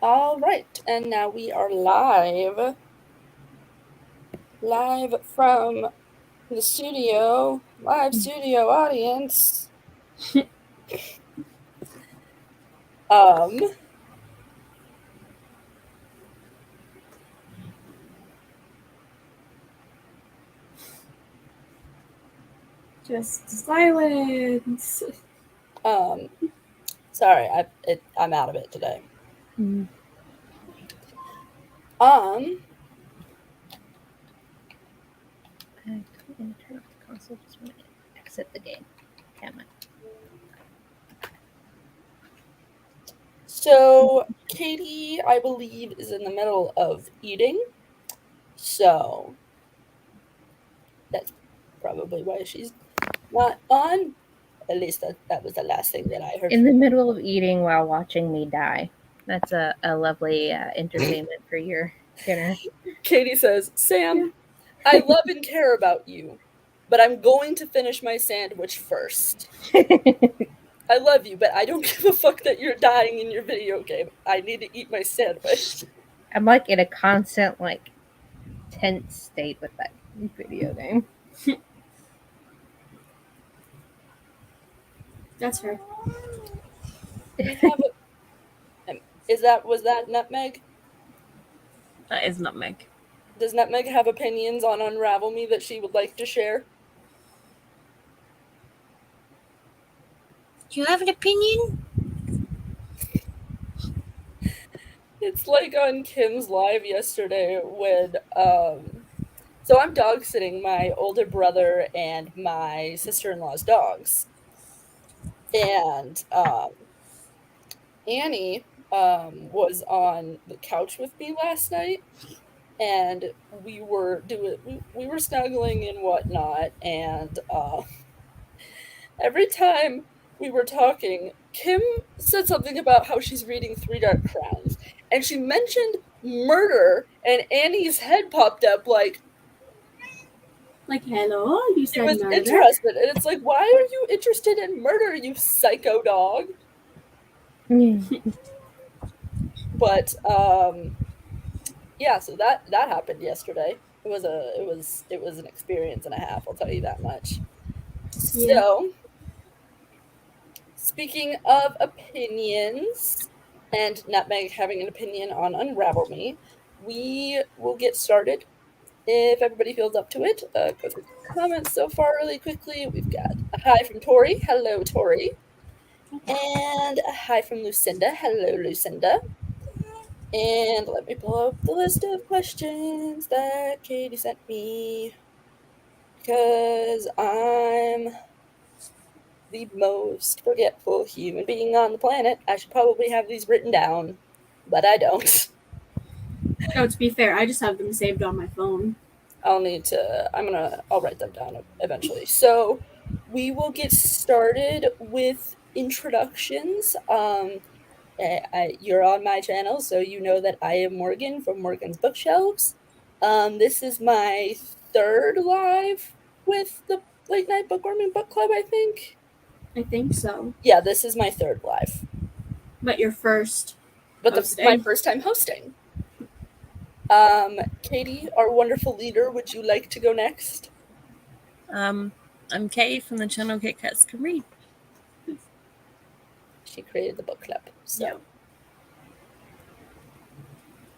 All right, and now we are live from the studio, live studio audience. Um, Just silence. sorry, I'm out of it today. Mm. Um, I couldn't turn off the console. Just want to exit the game. Damn it. so Katie, I believe, is in the middle of eating, so that's probably why she's not on. At least that was the last thing that I heard. In the middle of eating while watching me die. That's a lovely entertainment for your dinner. Katie says, Sam, I love and care about you, but I'm going to finish my sandwich first. I love you, but I don't give a fuck that you're dying in your video game. I need to eat my sandwich. I'm like in a constant tense state with that video game. That's her. We have was that Nutmeg? That is Nutmeg. Does Nutmeg have opinions on Unravel Me that she would like to share? Do you have an opinion? It's like on Kim's live yesterday when so I'm dog sitting my older brother and my sister-in-law's dogs. And Annie was on the couch with me last night, and we were snuggling and whatnot, and every time we were talking, Kim said something about how she's reading Three Dark Crowns, and she mentioned murder, and Annie's head popped up like hello, you she said was murder? interested, and it's like, why are you interested in murder, you psycho dog? But yeah, so that happened yesterday. It was an experience and a half, I'll tell you that much. Yeah. So, speaking of opinions and Nutmeg having an opinion on Unravel Me, we will get started. If everybody feels up to it, go through the comments so far really quickly. We've got a hi from Tori. Hello, Tori. And a hi from Lucinda. Hello, Lucinda. And let me pull up the list of questions that Katie sent me, because I'm the most forgetful human being on the planet. I should probably have these written down, but I don't. Oh, to be fair, I just have them saved on my phone. I'll write them down eventually. So we will get started with introductions. You're on my channel, so you know that I am Morgan from Morgan's Bookshelves. This is my third live with the Late Night Bookworming Book Club, I think. I think so. Yeah, this is my third live. But your first. But my first time hosting. Katie, our wonderful leader, would you like to go next? I'm Kay from the channel Kit Cats Can Read. She created the book club. So.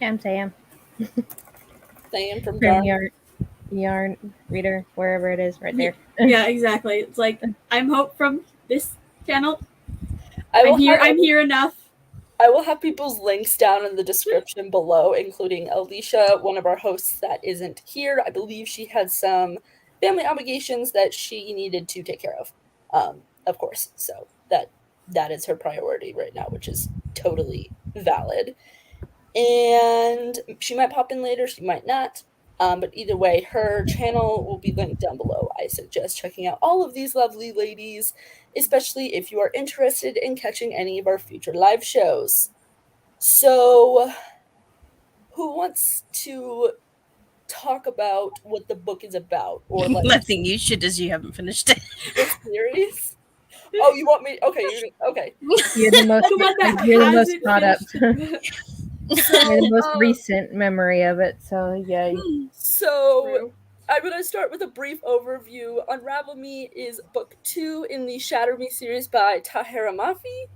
Yeah. I'm Sam. Sam from Yarn Reader, wherever it is, right there. Yeah, exactly. It's like, I'm Hope from this channel. I'm here enough. I will have people's links down in the description below, including Alicia, one of our hosts that isn't here. I believe she had some family obligations that she needed to take care of course. So that is her priority right now, which is totally valid. And she might pop in later, she might not. But either way, her channel will be linked down below. I suggest checking out all of these lovely ladies, especially if you are interested in catching any of our future live shows. So, who wants to talk about what the book is about? Or I think you should, as you haven't finished it. The series? Oh, you want me? Okay, okay. You're the most caught up. You're the most recent memory of it, so yeah. So True. I'm going to start with a brief overview. Unravel Me is book 2 in the Shatter Me series by Tahira Mafi.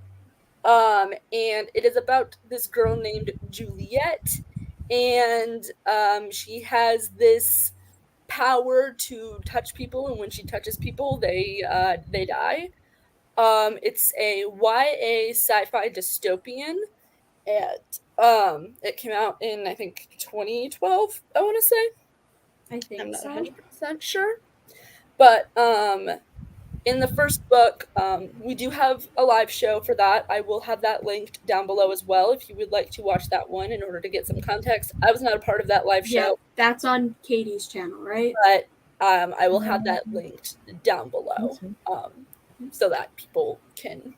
And it is about this girl named Juliet, and she has this power to touch people, and when she touches people, they die. It's a YA sci-fi dystopian, and it came out in, I think, 2012, I want to say. I think I'm not so. 100% sure. But in the first book, we do have a live show for that. I will have that linked down below as well if you would like to watch that one in order to get some context. I was not a part of that live Yeah, show, that's on Katie's channel, right? but I will have that linked down below so that people can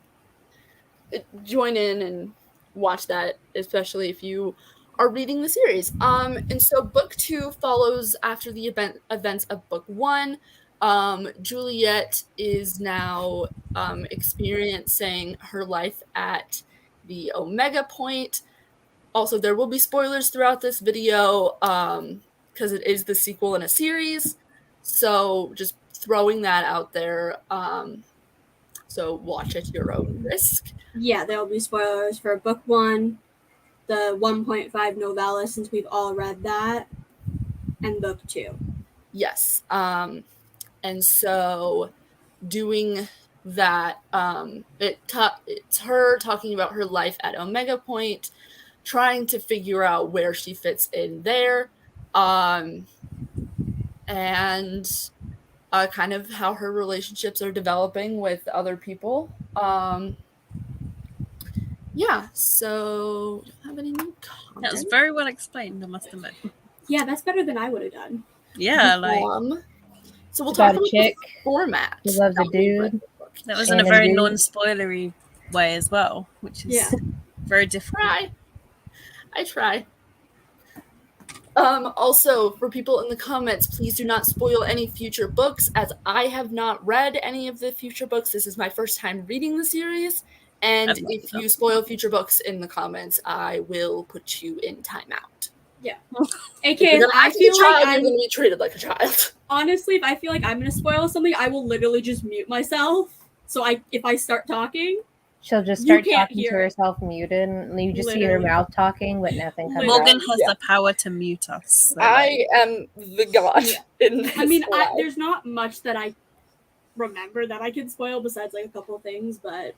join in and watch that, especially if you are reading the series. And so book 2 follows after the events of book 1. Juliet is now experiencing her life at the Omega Point. Also, there will be spoilers throughout this video because it is the sequel in a series. So just throwing that out there. So watch at your own risk. Yeah, there will be spoilers for book 1, the 1.5 novella, since we've all read that, and book 2. Yes. And so doing that, it's her talking about her life at Omega Point, trying to figure out where she fits in there, and kind of how her relationships are developing with other people. Yeah, so don't have any new content. That was very well explained, I must admit. Yeah, that's better than I would have done. Yeah, like so we'll It's talk about a about chick the format. who loves a dude. that was in a And a very dude. non-spoilery way as well, which is very difficult. I try. Also, for people in the comments, please do not spoil any future books, as I have not read any of the future books. This is my first time reading the series, and if you spoil future books in the comments, I will put you in timeout. Yeah. If AK, you're gonna I act like a feel like child, you're I'm gonna be treated like a child. honestly, if I feel like I'm gonna spoil something, I will literally just mute myself. So if I start talking, she'll just You start can't talking to hear it. herself muted, and you just see her Literally. mouth talking, but nothing comes Literally. out. Morgan has Yeah. the power to mute us. So I am the god Yeah. in this I mean, life. there's not much that I remember that I can spoil besides like a couple things, but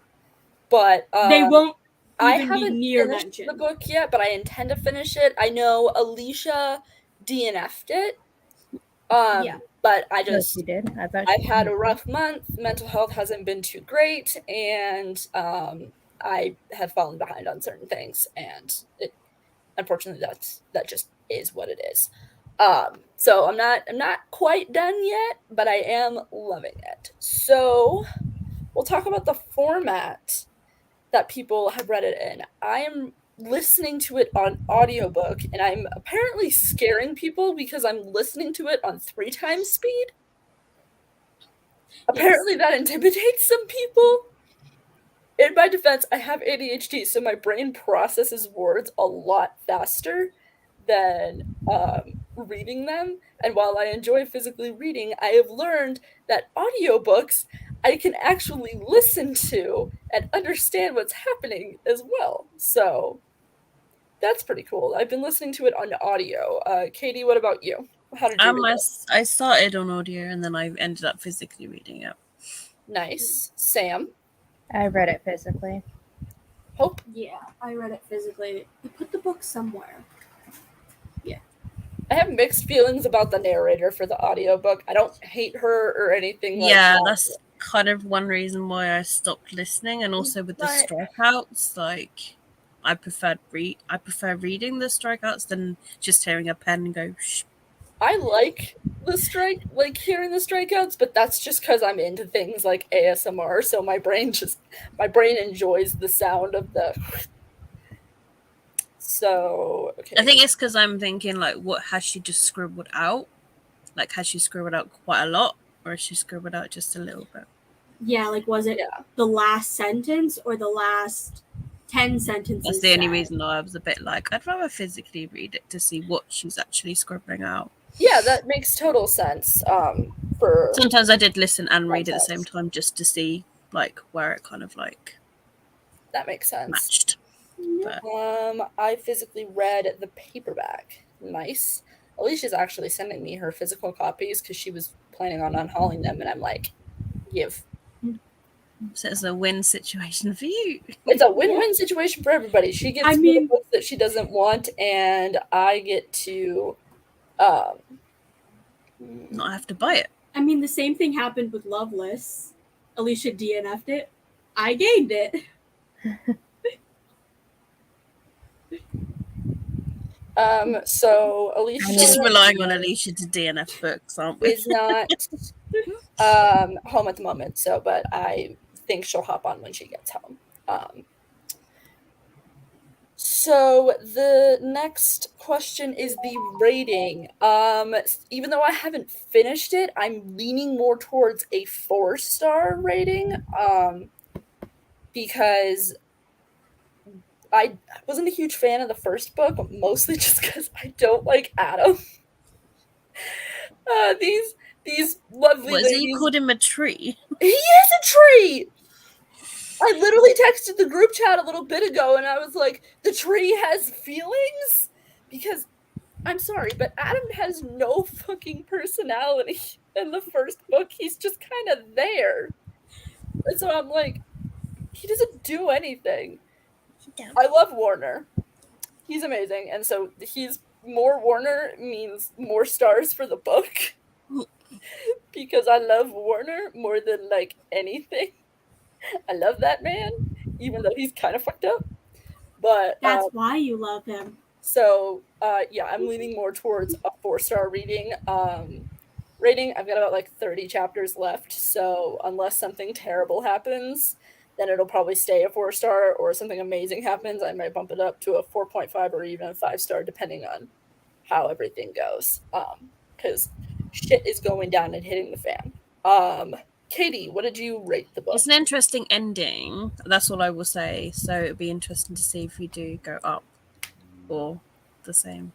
they won't I even be haven't near finished mentioned. the book yet, but I intend to finish it. I know Alicia DNF'd it. Yeah. But I Yes, just you did. I thought I've had a rough month. Mental health hasn't been too great, and I have fallen behind on certain things, and unfortunately that just is what it is. So I'm not quite done yet, but I am loving it. So we'll talk about the format that people have read it in. I am listening to it on audiobook, and I'm apparently scaring people because I'm listening to it on 3 times speed. Apparently that intimidates some people. In my defense, I have ADHD, so my brain processes words a lot faster than reading them. And while I enjoy physically reading, I have learned that audiobooks I can actually listen to and understand what's happening as well. So that's pretty cool. I've been listening to it on audio. Katie, what about you? How did you read it? I started on audio and then I ended up physically reading it. Nice. Sam? I read it physically. Hope? Yeah, I read it physically. I put the book somewhere. I have mixed feelings about the narrator for the audiobook. I don't hate her or anything like that. Yeah, that's kind of one reason why I stopped listening, and also with the strikeouts, like I prefer reading the strikeouts than just hearing a pen go shh. I like hearing the strikeouts, but that's just because I'm into things like ASMR, so my brain enjoys the sound of the. So okay. I think it's because I'm thinking like, what has she just scribbled out? Like, has she scribbled out quite a lot, or has she scribbled out just a little bit? Yeah, like was it the last sentence or the last 10 sentences. That's the only sad. reason I was a bit like, I'd rather physically read it to see what she's actually scribbling out. Yeah, that makes total sense. For Sometimes I did listen and read at the context. same time just to see like where it kind of like That makes sense. matched. But I physically read the paperback. Nice. Alicia's actually sending me her physical copies because she was planning on unhauling them, and I'm like, give. so it's a win situation for you. It's a win-win situation for everybody. She gets the books that she doesn't want, and I get to not have to buy it. I mean, the same thing happened with Loveless. Alicia DNF'd it. I gained it. So Alicia I'm just relying on Alicia to DNF books, aren't we? is not home at the moment, so but I think she'll hop on when she gets home. So the next question is the rating. Even though I haven't finished it, I'm leaning more towards a 4-star rating. Because I wasn't a huge fan of the first book, mostly just because I don't like Adam. These lovely What, ladies. so you called him a tree? He is a tree! I literally texted the group chat a little bit ago, and I was like, the tree has feelings? Because, I'm sorry, but Adam has no fucking personality in the first book. He's just kind of there. And so I'm like, he doesn't do anything. I love Warner. He's amazing. And so he's more Warner means more stars for the book. Because I love Warner more than, like, anything. I love that man, even though he's kind of fucked up. But that's why you love him. So, yeah, I'm leaning more towards a 4-star rating. I've got about, like, 30 chapters left, so unless something terrible happens, then it'll probably stay a 4-star, or something amazing happens, I might bump it up to a 4.5 or even a 5-star, depending on how everything goes. Because shit is going down and hitting the fan. Katie, what did you rate the book? It's an interesting ending. That's all I will say. So it'd be interesting to see if we do go up or the same.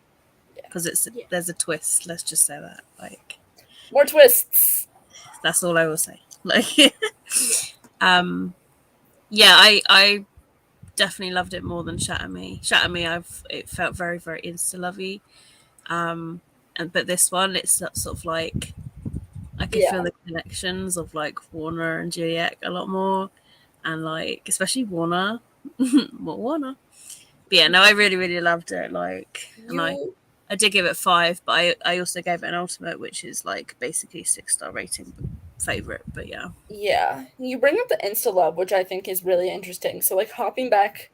Because there's a twist. Let's just say that. Like, more twists. That's all I will say. Like, yeah, I definitely loved it more than Shatter Me. Shatter Me, it felt very, very insta-lovey. But this one, it's sort of like, I can feel the connections of like Warner and Juliet a lot more, and like especially Warner, more Warner. But yeah, no, I really, really loved it. Like, and I did give it 5, but I also gave it an ultimate, which is like basically 6-star rating favorite. But yeah, you bring up the insta love, which I think is really interesting. So like hopping back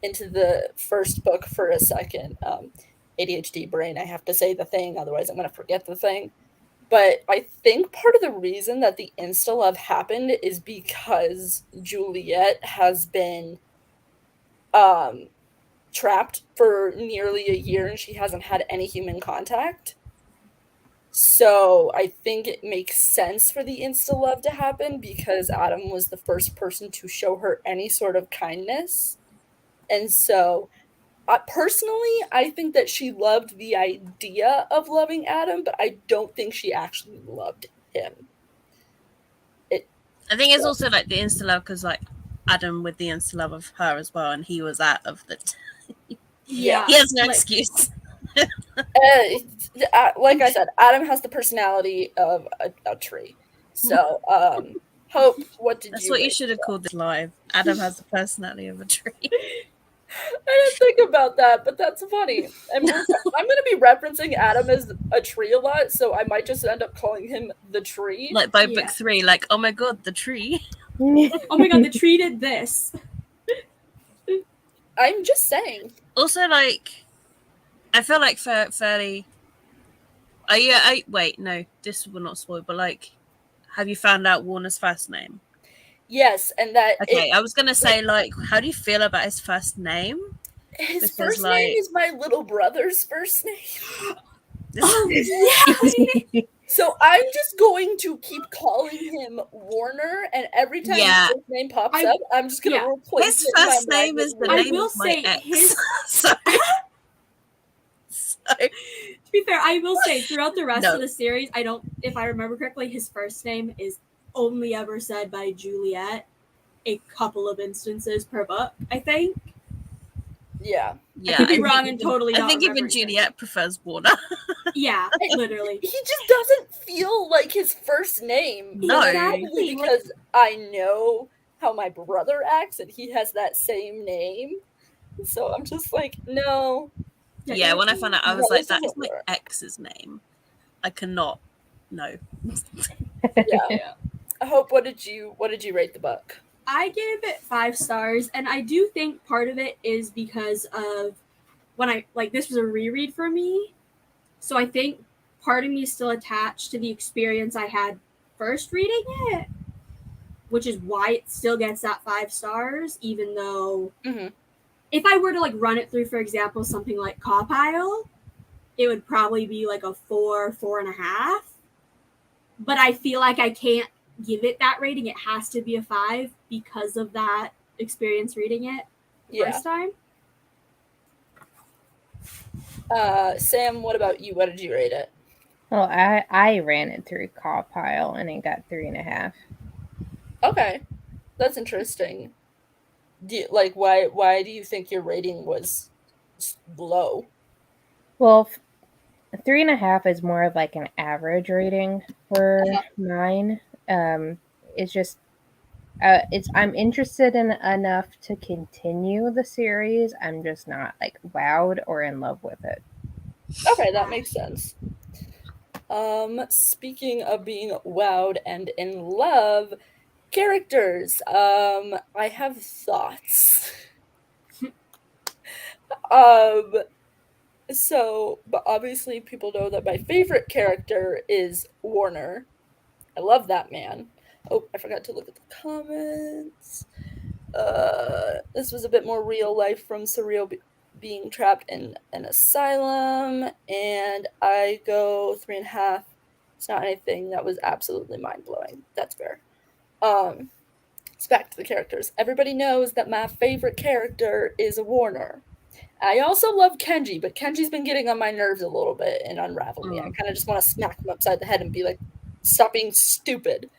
into the first book for a second, ADHD brain, I have to say the thing, otherwise I'm gonna forget the thing. But I think part of the reason that the insta-love happened is because Juliet has been trapped for nearly a year and she hasn't had any human contact. So I think it makes sense for the insta-love to happen because Adam was the first person to show her any sort of kindness. And so personally, I think that she loved the idea of loving Adam, but I don't think she actually loved him. I think it's also like the insta love because like Adam with the insta love of her as well, and he was out of the. Yeah, he has no excuse. Like I said, Adam has the personality of a tree. So, Hope, what did That's you? That's what you should have called this live. Adam has the personality of a tree. I didn't think about that, but that's funny. And I'm going to be referencing Adam as a tree a lot, so I might just end up calling him the tree. Like by book 3, like, oh my god, the tree. Oh my god, the tree did this. I'm just saying. Also, like, I feel like fairly. Wait, no, this will not spoil, but like, have you found out Warner's first name? Yes, and that. Okay, I was gonna say, like, how do you feel about his first name? His first name is my little brother's first name. Oh, yeah. So I'm just going to keep calling him Warner, and every time Yeah. his first name pops up, I'm just going to replace His it in my first mind name with is the Warner. name will of my say ex. his- so, To be fair, I will say throughout the rest No. of the series, I don't, if I remember correctly, his first name is only ever said by Juliet a couple of instances per book, I think. Yeah. Yeah, I could be think wrong and even- totally I not think even remembering things. Juliet prefers Warner. Yeah, literally. He just doesn't feel like his first name. No. Probably Exactly, like- because I know how my brother acts, and he has that same name. So I'm just like, no. Yeah, when I found out, I was Rose like, that is my Warner. ex's name. I cannot. No. Yeah. I hope. What did you rate the book? I gave it 5 stars, and I do think part of it is because of when I, like, this was a reread for me. So I think part of me is still attached to the experience I had first reading it, which is why it still gets that 5 stars, even though Mm-hmm. if I were to like run it through, for example, something like Cawpile, it would probably be like a 4.5. But I feel like I can't give it that rating. It has to be a 5 because of that experience reading it the first time. Sam, what about you? What did you rate it? Well, I ran it through Cawpile and it got 3.5. Okay, that's interesting. Why do you think your rating was low? Well, 3.5 is more of like an average rating for mine. It's just I'm interested in enough to continue the series. I'm just not like wowed or in love with it. Okay, that makes sense. Speaking of being wowed and in love, characters. I have thoughts. But obviously people know that my favorite character is Warner. I love that man. Oh, I forgot to look at the comments. This was a bit more real life from Surreal being trapped in an asylum, and I go 3.5. It's not anything that was absolutely mind blowing. That's fair. It's back to the characters. Everybody knows that my favorite character is Warner. I also love Kenji, but Kenji's been getting on my nerves a little bit in Unravel Me. I kind of just want to smack him upside the head and be like, "Stop being stupid."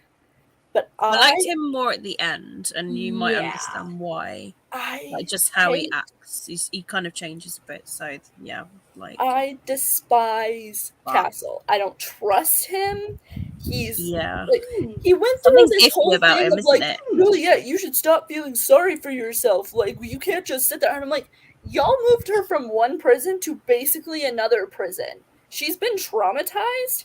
But I liked him more at the end, and you might Yeah. understand why. I Like just how he hate- acts. He kind of changes a bit. So yeah, like I despise Castle. I don't trust him. He's yeah. like, he went Something through this iffy whole about thing him, of isn't like, it? no, yeah, you should stop feeling sorry for yourself. Like, you can't just sit there. And I'm like, y'all moved her from one prison to basically another prison. She's been traumatized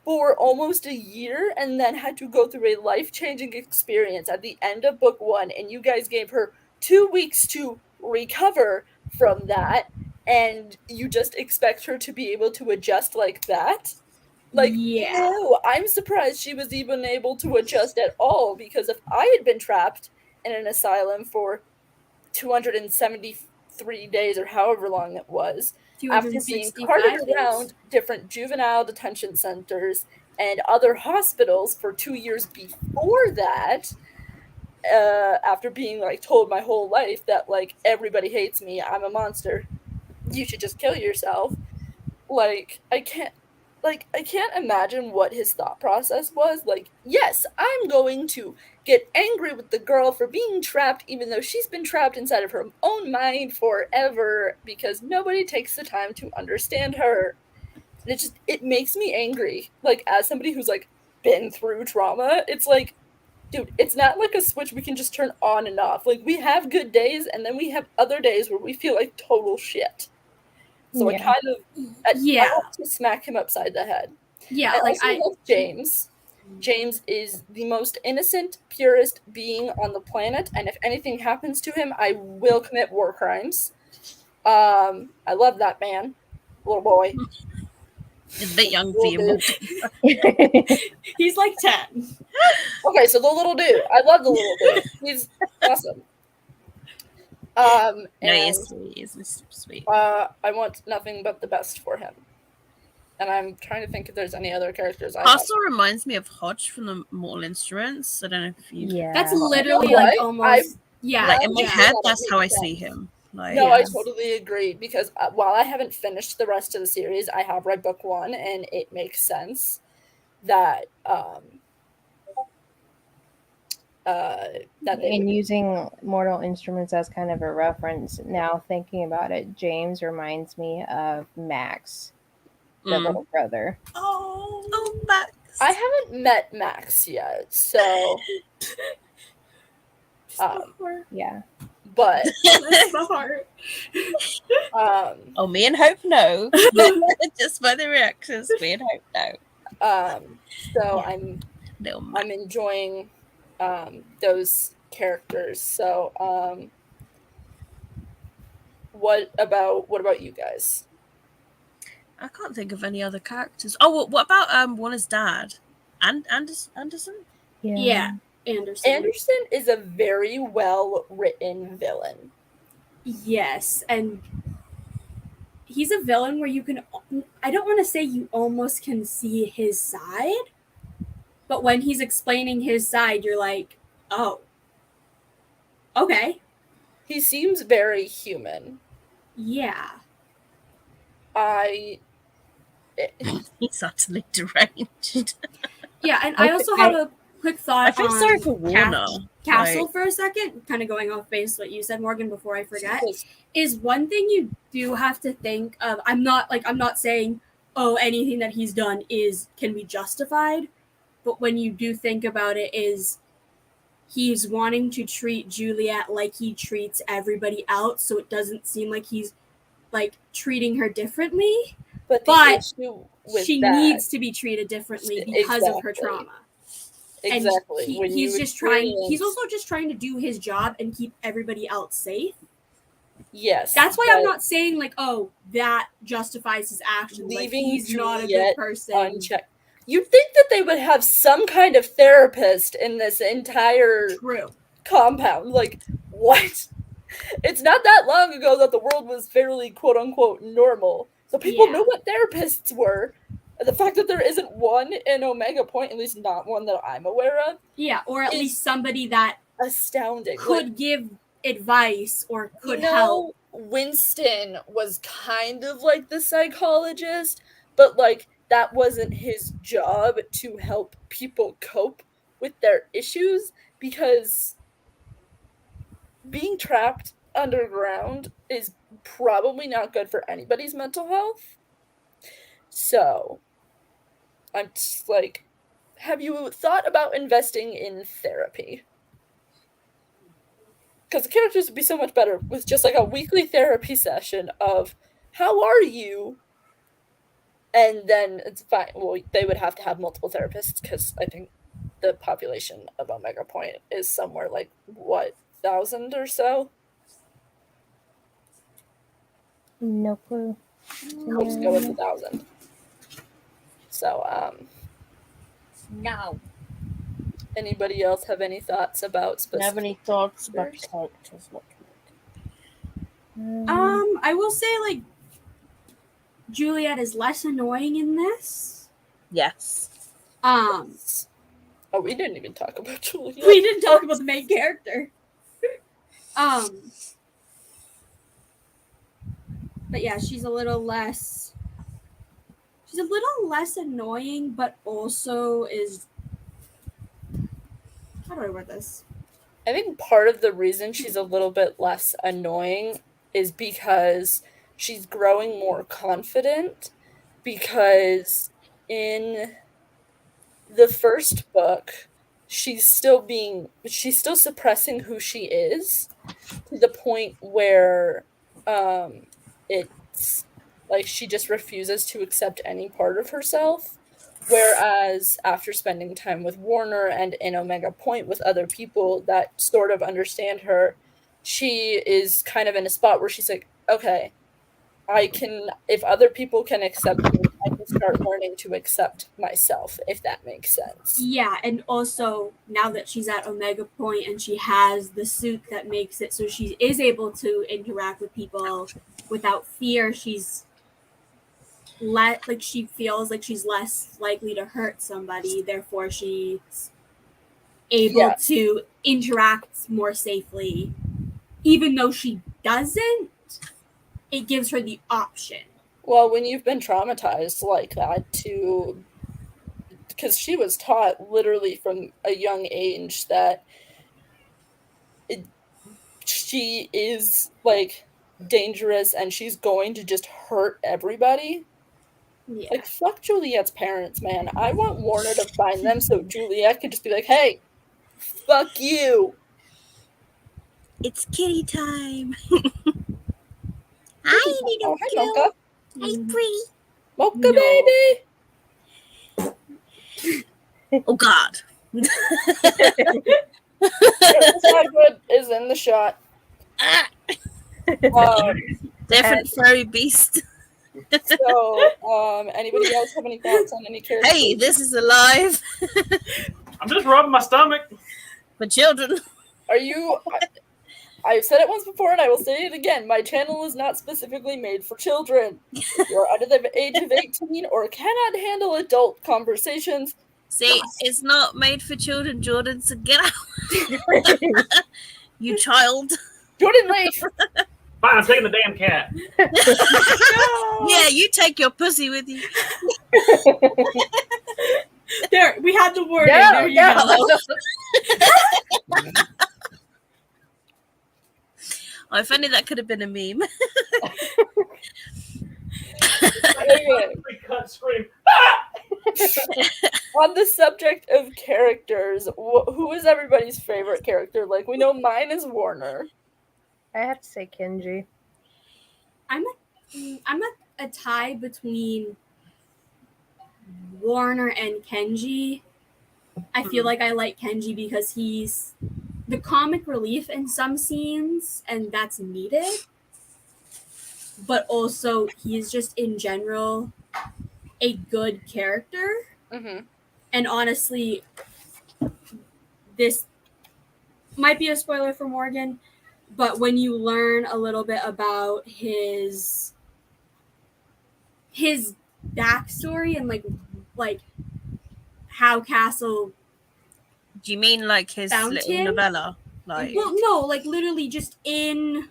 for almost a year and then had to go through a life-changing experience at the end of book 1, and you guys gave her 2 weeks to recover from that, and you just expect her to be able to adjust like that? Like, no, I'm surprised she was even able to adjust at all, because if I had been trapped in an asylum for 273 days or however long it was, after being carted around different juvenile detention centers and other hospitals for 2 years before that, after being like told my whole life that like everybody hates me, I'm a monster, you should just kill yourself. Like I can't imagine what his thought process was. Like, yes, I'm going to get angry with the girl for being trapped, even though she's been trapped inside of her own mind forever, because nobody takes the time to understand her. And it makes me angry. Like, as somebody who's like been through trauma, it's like, dude, it's not like a switch we can just turn on and off. Like, we have good days, and then we have other days where we feel like total shit. So Yeah. I want to smack him upside the head. Yeah, I also love James. James is the most innocent, purest being on the planet, and if anything happens to him, I will commit war crimes. I love that man, little boy. It's a bit young for Little you. dude. He's like 10. Okay, so the little dude. I love the little dude. He's awesome. No, he's sweet. He's sweet. I want nothing but the best for him. And I'm trying to think if there's any other characters I have. Also reminds me of Hodge from the Mortal Instruments. I don't know if you. Yeah. That's literally You know like what? almost yeah. Like in my Yeah. head, That that's how I makes see sense. him. Like, No, I Yeah. totally agree because while I haven't finished the rest of the series, I have read book 1 and it makes sense that that they And would. using Mortal Instruments as kind of a reference, now thinking about it, James reminds me of Max, the little brother. oh, Max. I haven't met Max yet, so Yeah. but Bless my heart. Oh, me and Hope no. Just by the reactions, me and Hope no. So Yeah. I'm Little Max. enjoying those characters. So what about you guys? I can't think of any other characters. Oh, what about Warner's dad? Anderson? Yeah, Anderson. Anderson is a very well written villain. Yes, and he's a villain where you can, I don't want to say you almost can see his side, but when he's explaining his side, you're like, oh, okay. He seems very human. Yeah. He's utterly deranged. Yeah, and I also have a quick thought I feel on sorry for Warner. Castle for a second, kind of going off base what you said, Morgan, before I forget, Because is one thing you do have to think of. I'm not saying, oh, anything that he's done can be justified, but when you do think about it, is he's wanting to treat Juliet like he treats everybody else, so it doesn't seem like he's like treating her differently. but she needs to be treated differently because of her trauma. Exactly. And he's also just trying to do his job and keep everybody else safe. Yes. That's why I'm not saying like, oh, that justifies his actions. Like he's not a good person. Unchecked. You'd think that they would have some kind of therapist in this entire compound. Like, what? It's not that long ago that the world was fairly quote unquote normal. So people knew what therapists were. And the fact that there isn't one in Omega Point, at least not one that I'm aware of. Yeah, or at least somebody that astounding could give advice or could help. Winston was kind of like the psychologist, but like that wasn't his job to help people cope with their issues, because being trapped underground is probably not good for anybody's mental health. So I'm just like, have you thought about investing in therapy? Because the characters would be so much better with just like a weekly therapy session of how are you, and then it's fine. Well, they would have to have multiple therapists because I think the population of Omega Point is somewhere like 1,000 or so. No clue. Let's go with 1,000. So no. Anybody else have any thoughts about specific? Have any thoughts about characters? I will say like Juliet is less annoying in this. Yes. Oh, we didn't even talk about Juliet. We didn't talk about the main character. But yeah, she's a little less annoying, but also is, how do I word this? I think part of the reason she's a little bit less annoying is because she's growing more confident, because in the first book she's still suppressing who she is to the point where it's like she just refuses to accept any part of herself. Whereas after spending time with Warner and in Omega Point with other people that sort of understand her, she is kind of in a spot where she's like, okay, if other people can accept me, I can start learning to accept myself, if that makes sense. Yeah, and also now that she's at Omega Point and she has the suit that makes it so she is able to interact with people without fear, she's she feels like she's less likely to hurt somebody, therefore she's able to interact more safely. Even though she doesn't, it gives her the option. Well, when you've been traumatized like that because she was taught literally from a young age that she is like dangerous and she's going to just hurt everybody. Yeah. Like, fuck Juliet's parents, man. I want Warner to find them so Juliet could just be like, hey, fuck you. It's kitty time. Hi, little hi, girl. Mocha. Hi, pretty. Mocha, No. baby. Oh, God. Hagrid is in the shot. Different furry beast. So, anybody else have any thoughts on any characters? Hey, this is alive. I'm just rubbing my stomach. For children. Are you... I've said it once before and I will say it again. My channel is not specifically made for children. If you're under the age of 18 or cannot handle adult conversations... See, it's not made for children, Jordan, so get out. You child. Jordan, leave! Fine, I'm taking the damn cat. No! Yeah, you take your pussy with you. There, we had the word. No, there you go. Oh, if only that could have been a meme. Anyway, Cut scream. on the subject of characters, who is everybody's favorite character? Like, we know mine is Warner. I have to say Kenji. I'm a tie between Warner and Kenji. I feel like I like Kenji because he's the comic relief in some scenes, and that's needed. But also, he's just in general a good character. Mm-hmm. And honestly, this might be a spoiler for Morgan, but when you learn a little bit about his backstory and like how Castle Do you mean like his Found little him? novella? Like, well, no, like literally just in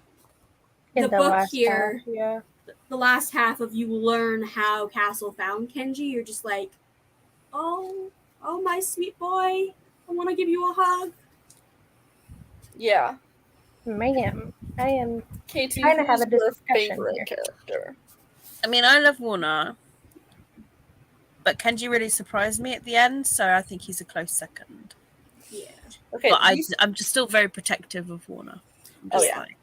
the book last here, half, yeah. the last half of you learn how Castle found Kenji. You're just like, oh, my sweet boy, I want to give you a hug. Yeah. Man, I am Katie, trying to have who's a your discussion favorite here. character? I mean, I love Warner, but Kenji really surprised me at the end, so I think he's a close second. Yeah. Okay, But I'm just still very protective of Warner. Oh, Just yeah. like,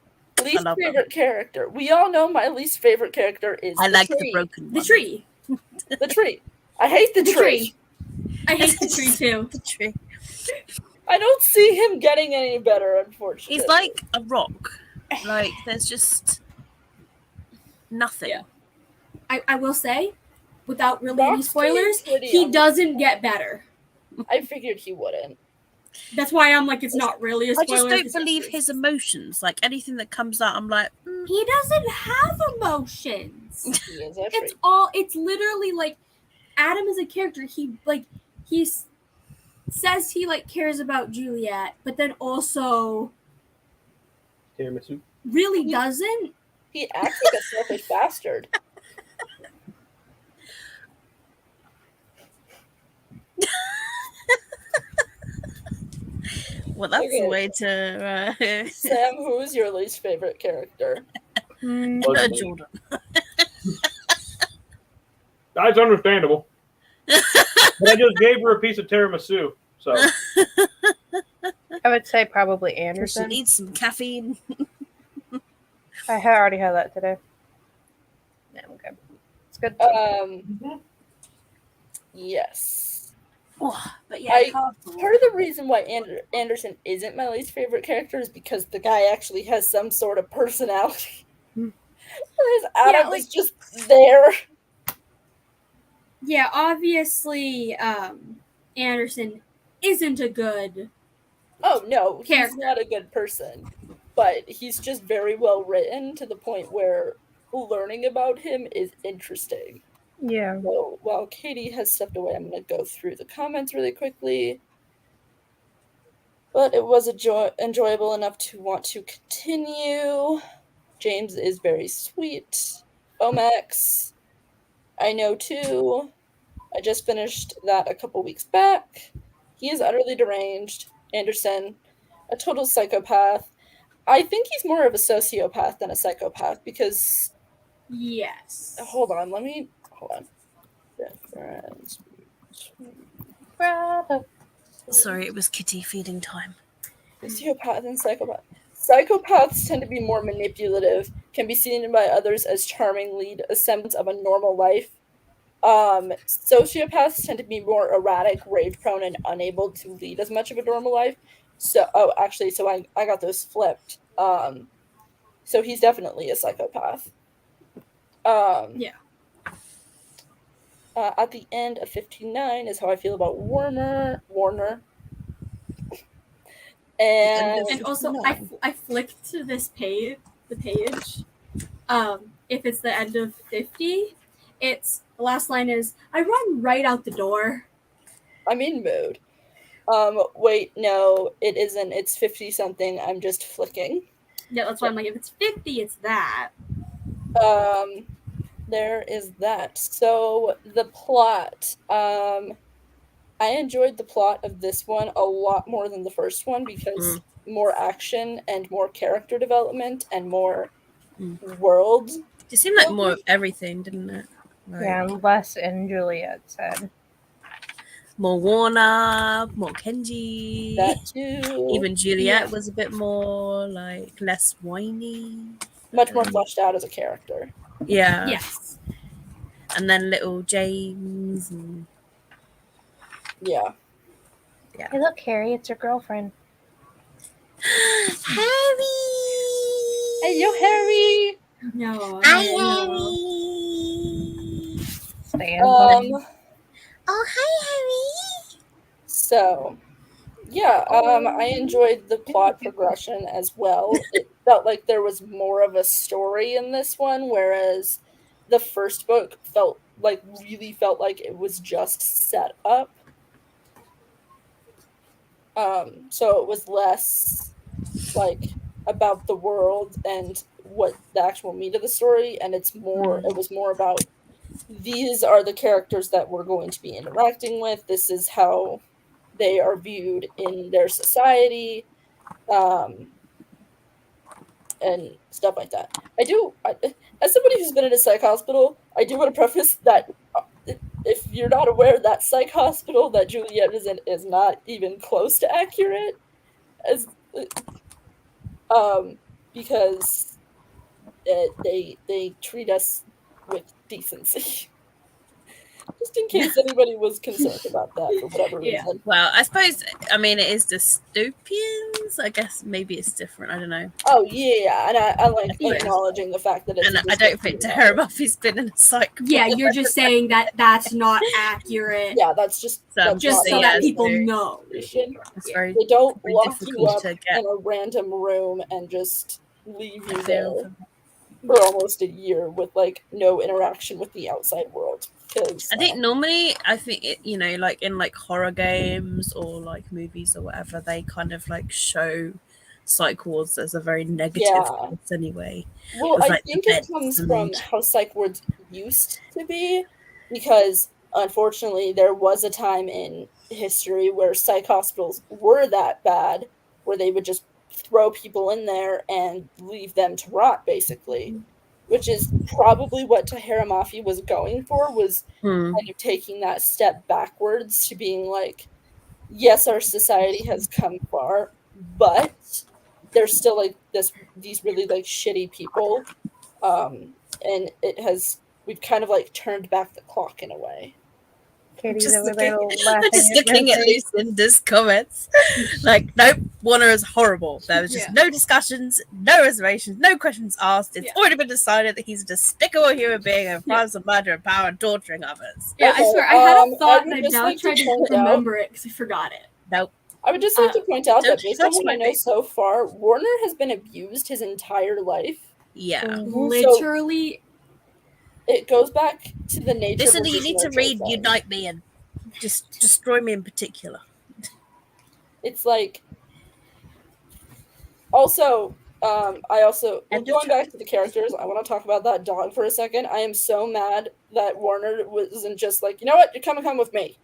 least love favorite character. We all know my least favorite character is I the like tree. the broken one. The tree. The tree. I hate the tree. I hate the tree too. The tree. I don't see him getting any better, unfortunately. He's like a rock. Like, there's just nothing. Yeah. I will say, without really Rock's any spoilers, pretty he on- doesn't get better. I figured he wouldn't. That's why I'm like, it's not really a I spoiler. just don't 'cause believe his emotions. Like, anything that comes out, I'm like, he doesn't have emotions. He is a It's tree. it's literally like Adam is a character. He says he like cares about Juliet, but then also Tiramisu. really doesn't. He acts like a selfish bastard. well, that's Okay. the way to. Sam, who's your least favorite character? Jordan. That's understandable. But I just gave her a piece of tiramisu, so I would say probably She Anderson. needs some caffeine. I already had that today. Yeah, I'm good. It's good. Yes. Oh, but yeah, Part of the reason why Anderson isn't my least favorite character is because the guy actually has some sort of personality. Whereas Adam is just there. Yeah, obviously, Anderson isn't a good. Oh no, he's Character. not a good person. But he's just very well written to the point where learning about him is interesting. Yeah. So while Katie has stepped away, I'm going to go through the comments really quickly. But it was enjoyable enough to want to continue. James is very sweet. Omex, I know too. I just finished that a couple weeks back. He is utterly deranged. Anderson, a total psychopath. I think he's more of a sociopath than a psychopath because. Yes. Hold on. Difference between Bravo. Sorry, it was kitty feeding time. sociopath and psychopath. Psychopaths tend to be more manipulative, can be seen by others as charming, lead a semblance of a normal life. Sociopaths tend to be more erratic, rage-prone, and unable to lead as much of a normal life. So I got those flipped. So he's definitely a psychopath. Yeah. At the end of 59 is how I feel about Warner. And also, I flicked to this page, the page. If it's the end of 50, it's the last line is, I run right out the door. I'm in mood. Wait, no, it isn't. It's 50 something. I'm just flicking. Yeah, that's why I'm like, if it's 50, it's that. There is that. So the plot. I enjoyed the plot of this one a lot more than the first one because more action and more character development and more world. It seemed like more of everything, didn't it? Like, Yeah, Les and Juliet said. more Warner, more Kenji. That too. Even Juliet was a bit more like less whiny. Much more fleshed out as a character. Yeah. Yes. And then little James and yeah. Hey, look, Harry, it's your girlfriend. Harry! Hey, yo, Harry! No. Hi, no. Harry! Stand Oh, hi, Harry! So, yeah, I enjoyed the plot progression as well. It felt like there was more of a story in this one, whereas the first book really felt like it was just set up. So it was less like about the world and what the actual meat of the story, and it was more about these are the characters that we're going to be interacting with. This is how they are viewed in their society, and stuff like that. As somebody who's been in a psych hospital, I do want to preface that if you're not aware, that psych hospital that Juliet is in is not even close to accurate, because they treat us with decency. Just in case anybody was concerned about that for whatever reason. Well, I suppose, I mean, it is dystopians. I guess maybe it's different. I don't know. Oh, yeah. And I like acknowledging the fact that it's and I don't think Tara Buffy's been in a psych. Yeah, you're just saying that that's not accurate. Yeah, that's just so that people know. They don't lock you up in a random room and just leave you there for almost a year with like no interaction with the outside world. I think normally, like in like horror games or like movies or whatever, they kind of like show psych wards as a very negative place anyway. Well, I think it comes from how psych wards used to be, because unfortunately there was a time in history where psych hospitals were that bad, where they would just throw people in there and leave them to rot, basically. Which is probably what Tahara Mafi was going for, was kind of taking that step backwards to being like, yes, our society has come far, but there's still like these really like shitty people, and we've kind of like turned back the clock in a way. I'm just looking at Lucinda's comments. Like, nope, Warner is horrible. There was just no discussions, no reservations, no questions asked. It's already been decided that he's a despicable human being and crimes of murder and power and torturing others. Yeah, I swear, I had a thought and I've now tried to remember it because I forgot it. Nope. I would just like to point out that based on what I know so far, Warner has been abused his entire life. Yeah. Literally. it goes back to the nature Listen, versus you need to nurture read thing. Unite Me and just destroy me in particular. It's like, also, going back to the characters, I want to talk about that dog for a second. I am so mad that Warner wasn't just like, you know what, you're come with me.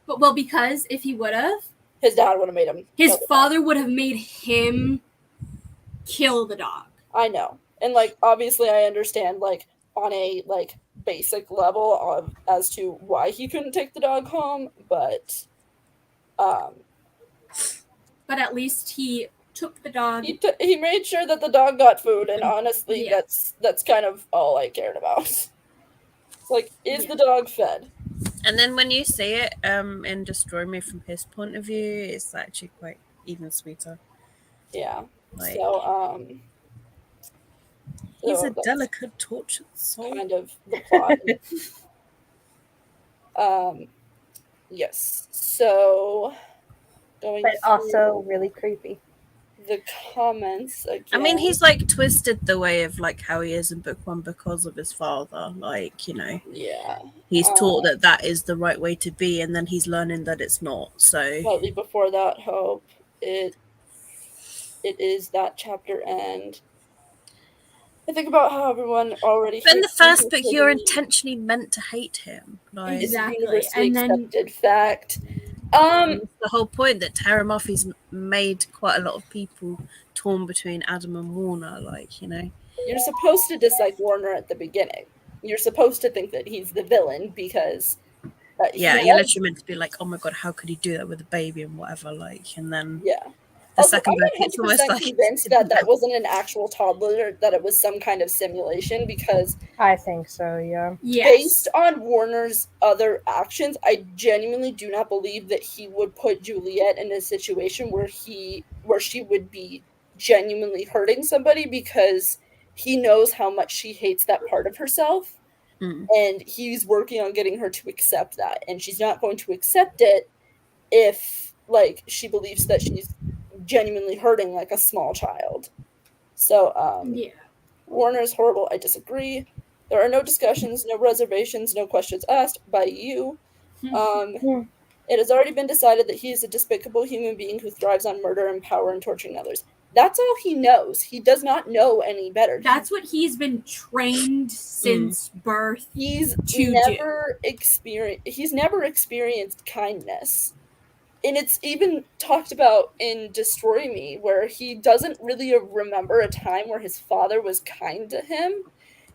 But well, because if he would have, His dad would have made him. his father would have made him kill the dog. I know, and like obviously, I understand like on a like basic level of as to why he couldn't take the dog home, but at least he took the dog. He made sure that the dog got food, and honestly, Yeah. that's kind of all I cared about. It's like, is the dog fed? And then when you see it in Destroy Me from his point of view, it's actually quite even sweeter. Yeah. Like, he's a delicate, tortured soul. Kind of the plot. Yes. So going but also really creepy. The comments again. I mean, he's like twisted the way of like how he is in book one because of his father. Like, you know, he's taught that is the right way to be, and then he's learning that it's not. So slightly before that, Hope, it is that chapter end. I think about how everyone already. But in the first book, you're intentionally meant to hate him. Like, exactly, and then accepted fact. That's the whole point, that Tara Murphy's made quite a lot of people torn between Adam and Warner. Like, you know, you're supposed to dislike Warner at the beginning. You're supposed to think that he's the villain because. You're literally meant to be like, oh my god, how could he do that with a baby and whatever, like, and then the second book, it's almost like convinced that wasn't an actual toddler, that it was some kind of simulation, because I think so, yeah. Based on Warner's other actions, I genuinely do not believe that he would put Juliet in a situation where she would be genuinely hurting somebody, because he knows how much she hates that part of herself. And he's working on getting her to accept that, and she's not going to accept it if like she believes that she's genuinely hurting like a small child. So Warner's horrible. I disagree. There are no discussions, no reservations, no questions asked by you. It has already been decided that he is a despicable human being who thrives on murder and power and torturing others. That's all he knows. He does not know any better. That's what he's been trained since birth. He's never experienced kindness. And it's even talked about in Destroy Me, where he doesn't really remember a time where his father was kind to him.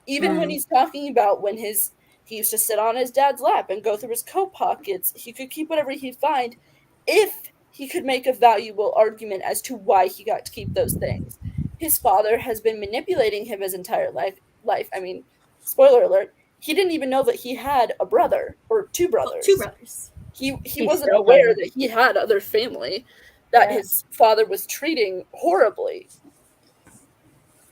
Even when he's talking about when he used to sit on his dad's lap and go through his coat pockets, he could keep whatever he'd find if he could make a valuable argument as to why he got to keep those things. His father has been manipulating him his entire life. I mean, spoiler alert, he didn't even know that he had a brother or two brothers. Two brothers. He wasn't aware that he had other family that his father was treating horribly.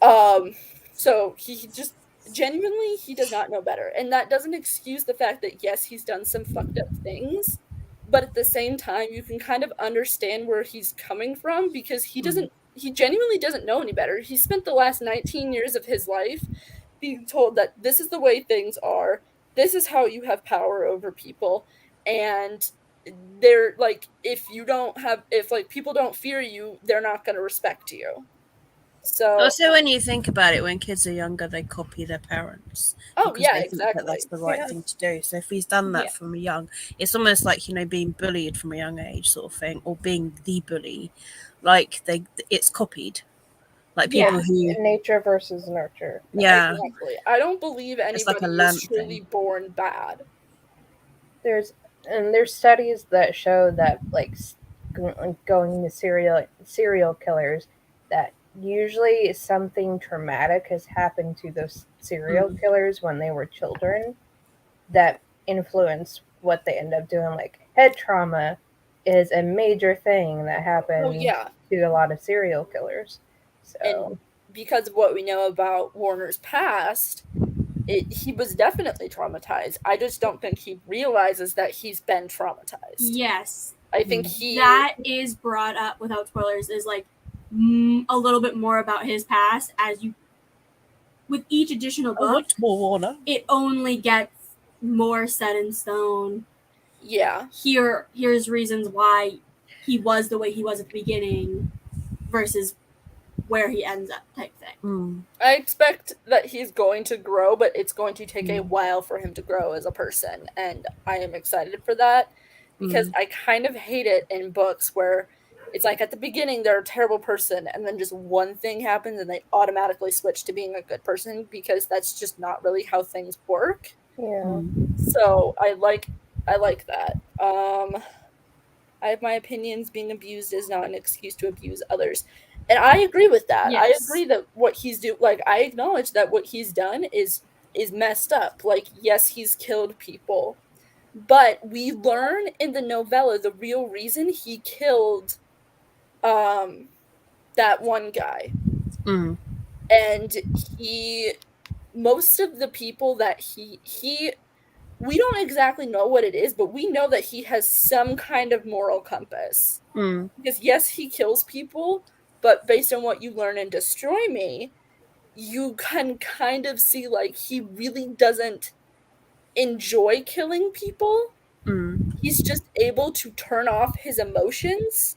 So he just genuinely, he does not know better. And that doesn't excuse the fact that, yes, he's done some fucked up things, but at the same time, you can kind of understand where he's coming from, because he genuinely doesn't know any better. He spent the last 19 years of his life being told that this is the way things are, this is how you have power over people, and they're like, if people don't fear you, they're not going to respect you. So also, when you think about it, when kids are younger, they copy their parents. Exactly. That's the right thing to do. So if he's done that from young, it's almost like, you know, being bullied from a young age, sort of thing, or being the bully. Like it's copied. Like people who nature versus nurture. Yeah, exactly. I don't believe anybody is truly born bad. There's studies that show that like going to serial killers, that usually something traumatic has happened to those serial killers when they were children that influence what they end up doing. Like head trauma is a major thing that happens to a lot of serial killers. So, and because of what we know about Warner's past, he was definitely traumatized. I just don't think he realizes that he's been traumatized. Yes. I think that is brought up, without spoilers, is like a little bit more about his past as you with each additional I book, want more Warner. it only gets more set in stone. Yeah. Here's reasons why he was the way he was at the beginning versus where he ends up type thing. I expect that he's going to grow, but it's going to take a while for him to grow as a person, and I am excited for that because I kind of hate it in books where it's like at the beginning they're a terrible person and then just one thing happens and they automatically switch to being a good person, because that's just not really how things work. Yeah. So I like that. I have my opinions. Being abused is not an excuse to abuse others. And I agree with that. Yes. I agree that what he's I acknowledge that what he's done is messed up. Like, yes, he's killed people. But we learn in the novella the real reason he killed that one guy. And most of the people that we don't exactly know what it is, but we know that he has some kind of moral compass. Because yes, he kills people, but based on what you learn in Destroy Me, you can kind of see like he really doesn't enjoy killing people. He's just able to turn off his emotions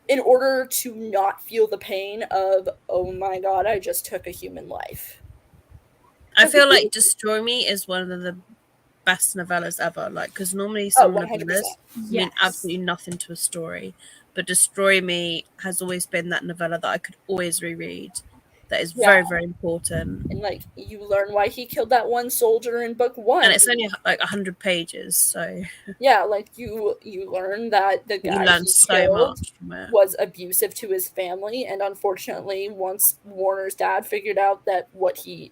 in order to not feel the pain of, oh my god, I just took a human life. I feel like Destroy Me is one of the best novellas ever. Like, because normally some novellas mean absolutely nothing to a story, but Destroy Me has always been that novella that I could always reread. That is very, very important. And like, you learn why he killed that one soldier in book 1, and it's only like 100 pages. So yeah, like you learn that the guy learn he so killed much from it. was abusive to his family, and unfortunately, once Warner's dad figured out that what he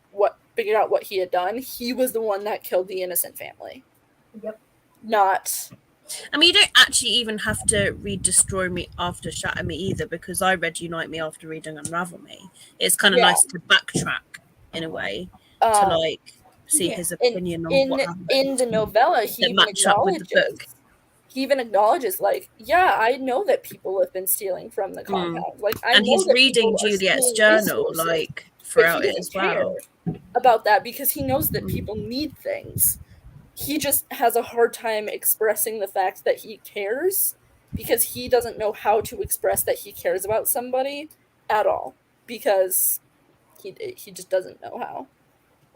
had done, he was the one that killed the innocent family. Yep. Not. I mean, you don't actually even have to read Destroy Me after Shatter Me either, because I read Unite Me after reading Unravel Me. It's kind of nice to backtrack in a way to like see his opinion on what happened. In the novella, he even acknowledges, like, yeah, I know that people have been stealing from the compound. Like, I and know he's that reading Juliet's journal resources, like throughout it as well. About that, because he knows that people need things. He just has a hard time expressing the fact that he cares, because he doesn't know how to express that he cares about somebody at all, because he just doesn't know how.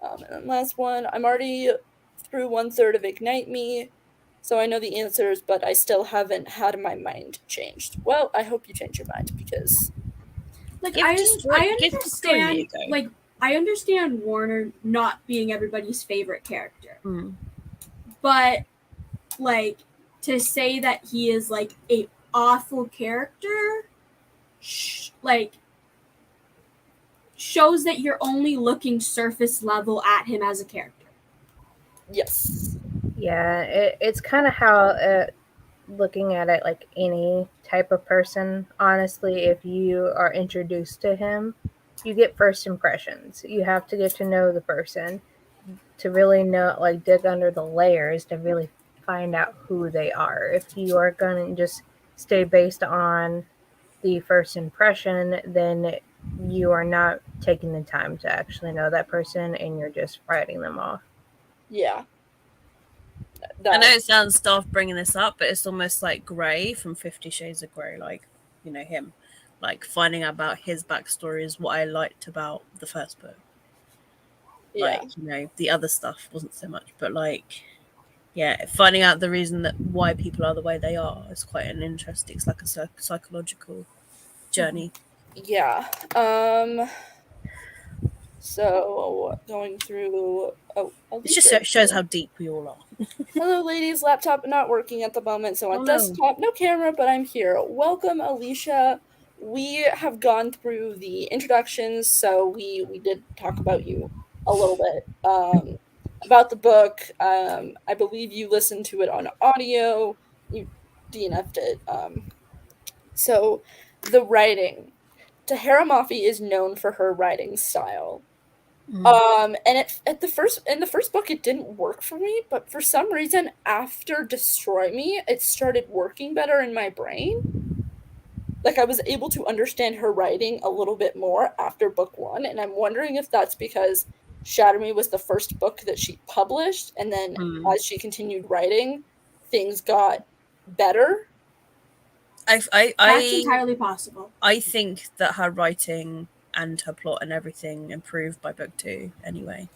And then last one, I'm already through 1/3 of Ignite Me, so I know the answers, but I still haven't had my mind changed. Well, I hope you change your mind, because like I understand, like I understand Warner not being everybody's favorite character, but like to say that he is like a awful character, like shows that you're only looking surface level at him as a character. Yes. Yeah, it's kind of how looking at it like any type of person, honestly, if you are introduced to him, you get first impressions. You have to get to know the person to really know, like, dig under the layers to really find out who they are. If you are going to just stay based on the first impression, then you are not taking the time to actually know that person, and you're just writing them off. Yeah. I know it sounds daft bringing this up, but it's almost like Grey from 50 Shades of Grey, like, you know, him. Like, finding out about his backstory is what I liked about the first book. Yeah. Like, you know, the other stuff wasn't so much, but like, yeah, finding out the reason that why people are the way they are is quite an interesting, it's like a psychological journey. Yeah. So going through, it just shows how deep we all are. Hello, ladies. Laptop not working at the moment, so on desktop, no camera, but I'm here. Welcome, Alicia. We have gone through the introductions, so we did talk about you a little bit, about the book. I believe you listened to it on audio. You DNF'd it. So the writing. Tahara Mafi is known for her writing style. And in the first book it didn't work for me, but for some reason after Destroy Me it started working better in my brain. like, I was able to understand her writing a little bit more after book 1, and I'm wondering if that's because Shatter Me was the first book that she published, and then as she continued writing, things got better. That's entirely possible. I think that her writing and her plot and everything improved by book 2 anyway.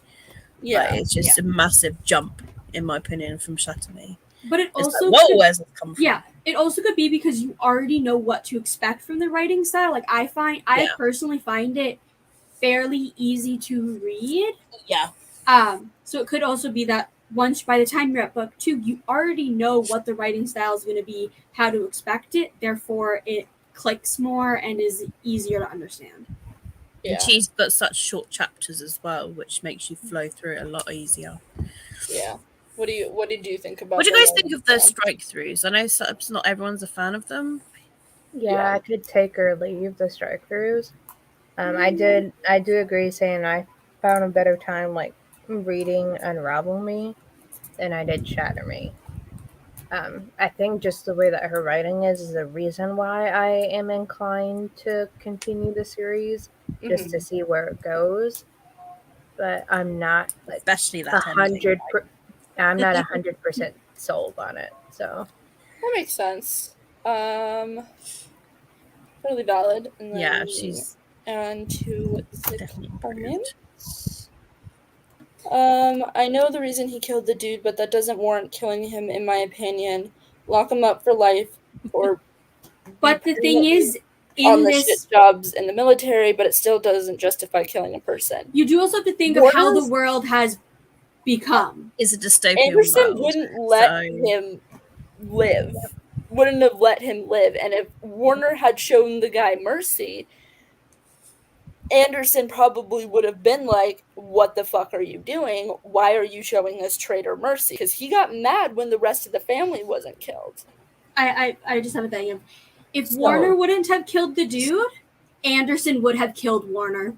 Yeah. Like, it's just a massive jump, in my opinion, from Shatter Me. But it also like, whoa, where's it come from? Yeah, it also could be because you already know what to expect from the writing style. Like, I personally find it fairly easy to read. Yeah. So it could also be that once, by the time you're at book 2, you already know what the writing style is going to be, how to expect it. Therefore, it clicks more and is easier to understand. Yeah. And she's got such short chapters as well, which makes you flow through it a lot easier. Yeah. What did you think about? What do you guys think of the strike throughs? I know not everyone's a fan of them. Yeah, I could take or leave the strike throughs. I do agree saying I found a better time like reading Unravel Me than I did Shatter Me. I think just the way that her writing is the reason why I am inclined to continue the series, just to see where it goes. But I'm not like especially that 100. I'm not 100% sold on it. So that makes sense. Totally valid. And then, yeah, she's on to the definitely comments. I know the reason he killed the dude, but that doesn't warrant killing him, in my opinion. Lock him up for life, or. But the thing is, on the shit jobs in the military, but it still doesn't justify killing a person. You do also have to think of how the world has become. Is a dystopian Anderson world, wouldn't let him live. Wouldn't have let him live. And if Warner had shown the guy mercy, Anderson probably would have been like, what the fuck are you doing? Why are you showing this traitor mercy? Because he got mad when the rest of the family wasn't killed. I just have a thing of, if Warner wouldn't have killed the dude, Anderson would have killed Warner.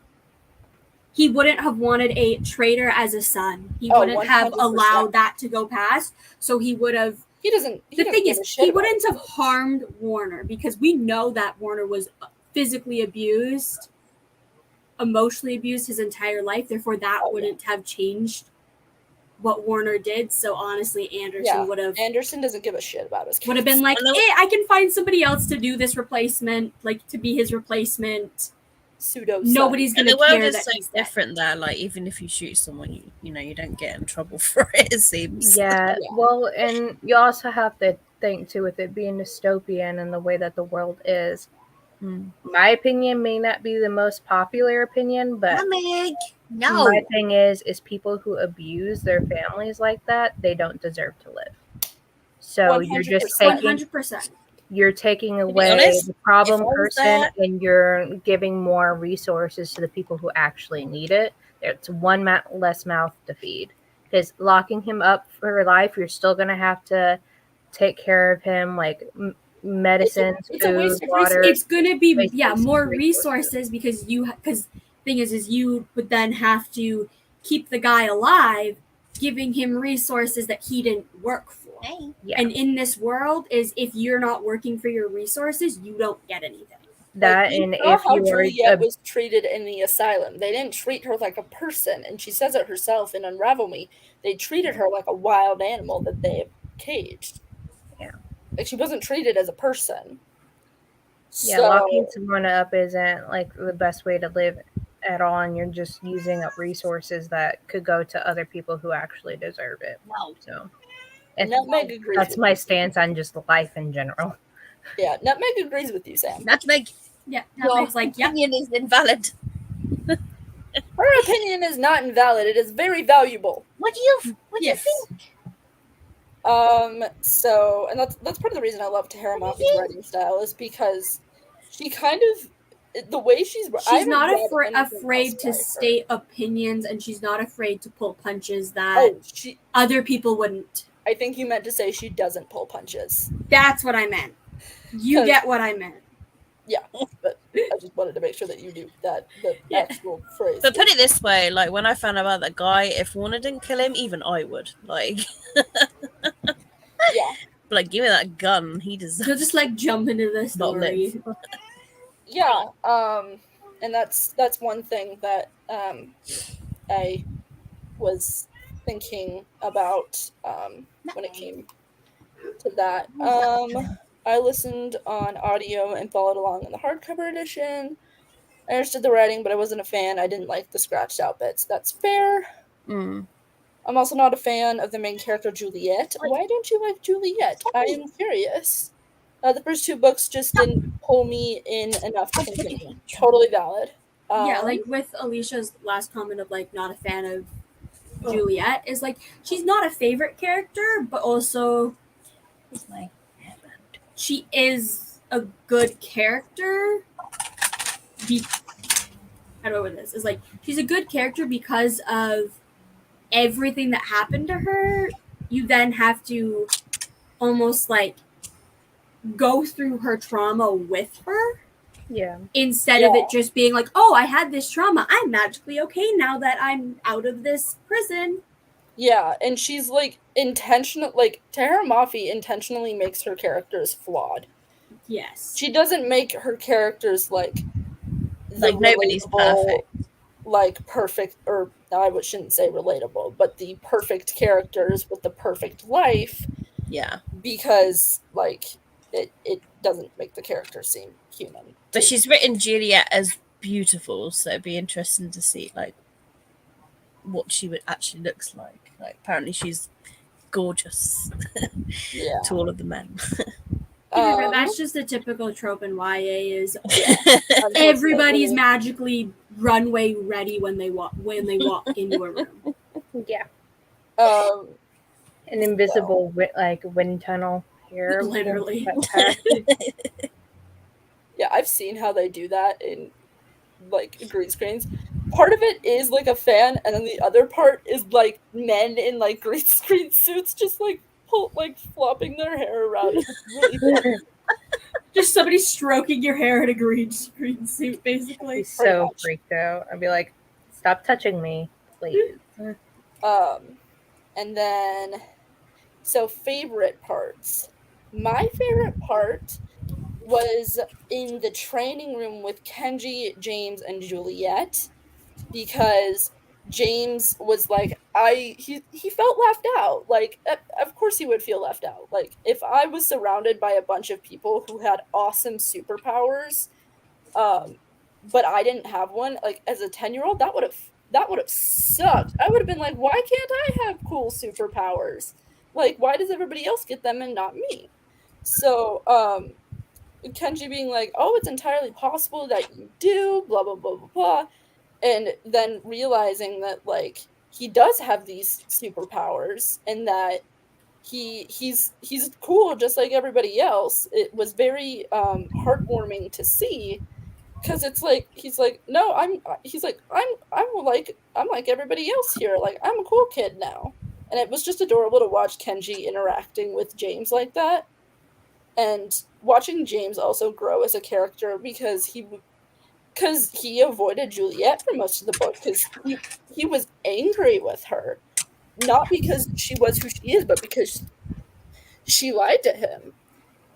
He wouldn't have wanted a traitor as a son. He wouldn't 100%. Have allowed that to go past. So he would have. He doesn't. The thing is, he wouldn't have harmed Warner, because we know that Warner was physically abused, emotionally abused his entire life. Therefore, that wouldn't have changed what Warner did. So honestly, Anderson would have. Anderson doesn't give a shit about his kids. Would have been like, I can find somebody else to do this replacement, like to be his replacement. Nobody's gonna care. The world is so different there. Like, even if you shoot someone, you know you don't get in trouble for it. It seems. Yeah. Well, and you also have to think too, with it being dystopian and the way that the world is. My opinion may not be the most popular opinion, but my thing is people who abuse their families like that, they don't deserve to live. So 100%. You're just taking 100%. You're taking away the problem person and you're giving more resources to the people who actually need it. It's one less mouth to feed. Because locking him up for life, you're still going to have to take care of him, like medicines, food, water. It's going to be more resources because thing is you would then have to keep the guy alive, giving him resources that he didn't work for. Yeah. And in this world, is if you're not working for your resources, you don't get anything. That and if you Juliet was treated in the asylum, they didn't treat her like a person, and she says it herself in Unravel Me. They treated her like a wild animal that they caged. Yeah, like she wasn't treated as a person. Yeah, locking someone up isn't like the best way to live at all, and you're just using up resources that could go to other people who actually deserve it. Wow. So. Nutmeg agrees. That's my stance on just life in general. Yeah, Nutmeg agrees with you, Sam. Nutmeg. Yeah, Nutmeg's like, opinion is invalid. Her opinion is not invalid. It is very valuable. What do you think? So, and that's part of the reason I love Tahara Mafi's writing style is because she kind of, the way she's not afraid to state opinions, and she's not afraid to pull punches that other people wouldn't. I think you meant to say she doesn't pull punches. That's what I meant. You get what I meant. Yeah, but I just wanted to make sure that you knew the actual phrase. But put it this way, like when I found out about that guy, if Warner didn't kill him, even I would. Like, yeah. But like, give me that gun. He deserves. He'll just like jump into the Not live. story. Yeah, and that's one thing that I was thinking about when it came to that. I listened on audio and followed along in the hardcover edition. I understood the writing, but I wasn't a fan. I didn't like the scratched out bits. That's fair. Mm. I'm also not a fan of the main character, Juliet. Why don't you like Juliet? I am curious. The first two books just didn't pull me in enough to continue. Totally valid. Yeah, like with Alicia's last comment of like not a fan of Juliet is like she's not a favorite character, but also she is a good character. How do I word this? Is like she's a good character because of everything that happened to her. You then have to almost like go through her trauma with her. Yeah. Instead of it just being like, oh, I had this trauma. I'm magically okay now that I'm out of this prison. Yeah, and she's like intentional. Like Tahira Mafi intentionally makes her characters flawed. Yes. She doesn't make her characters like Like nobody's perfect. Like perfect, or I shouldn't say relatable, but the perfect characters with the perfect life. Yeah. Because like it doesn't make the character seem human. But she's written Juliet as beautiful, so it'd be interesting to see like what she would actually looks like. Like apparently she's gorgeous to all of the men. That's just a typical trope in YA is everybody's magically runway ready when they walk into a room. Yeah. An invisible wind tunnel here. Literally. Yeah, I've seen how they do that in like green screens. Part of it is like a fan, and then the other part is like men in like green screen suits just like flopping their hair around. It's really funny. Just somebody stroking your hair in a green screen suit, basically. Be so freaked out. I'd be like, stop touching me, please. And then so favorite parts. My favorite part was in the training room with Kenji, James, and Juliet, because James was like, he felt left out. Like, of course he would feel left out. Like, if I was surrounded by a bunch of people who had awesome superpowers, but I didn't have one, like as a 10-year-old, that would have sucked. I would have been like, why can't I have cool superpowers? Like, why does everybody else get them and not me? So, Kenji being like, oh, it's entirely possible that you do, blah, blah, blah, blah, blah. And then realizing that, like, he does have these superpowers and that he's cool just like everybody else. It was very heartwarming to see, because it's like he's like, no, I'm like everybody else here. Like, I'm a cool kid now. And it was just adorable to watch Kenji interacting with James like that. And watching James also grow as a character, because he avoided Juliet for most of the book, because he was angry with her, not because she was who she is, but because she lied to him.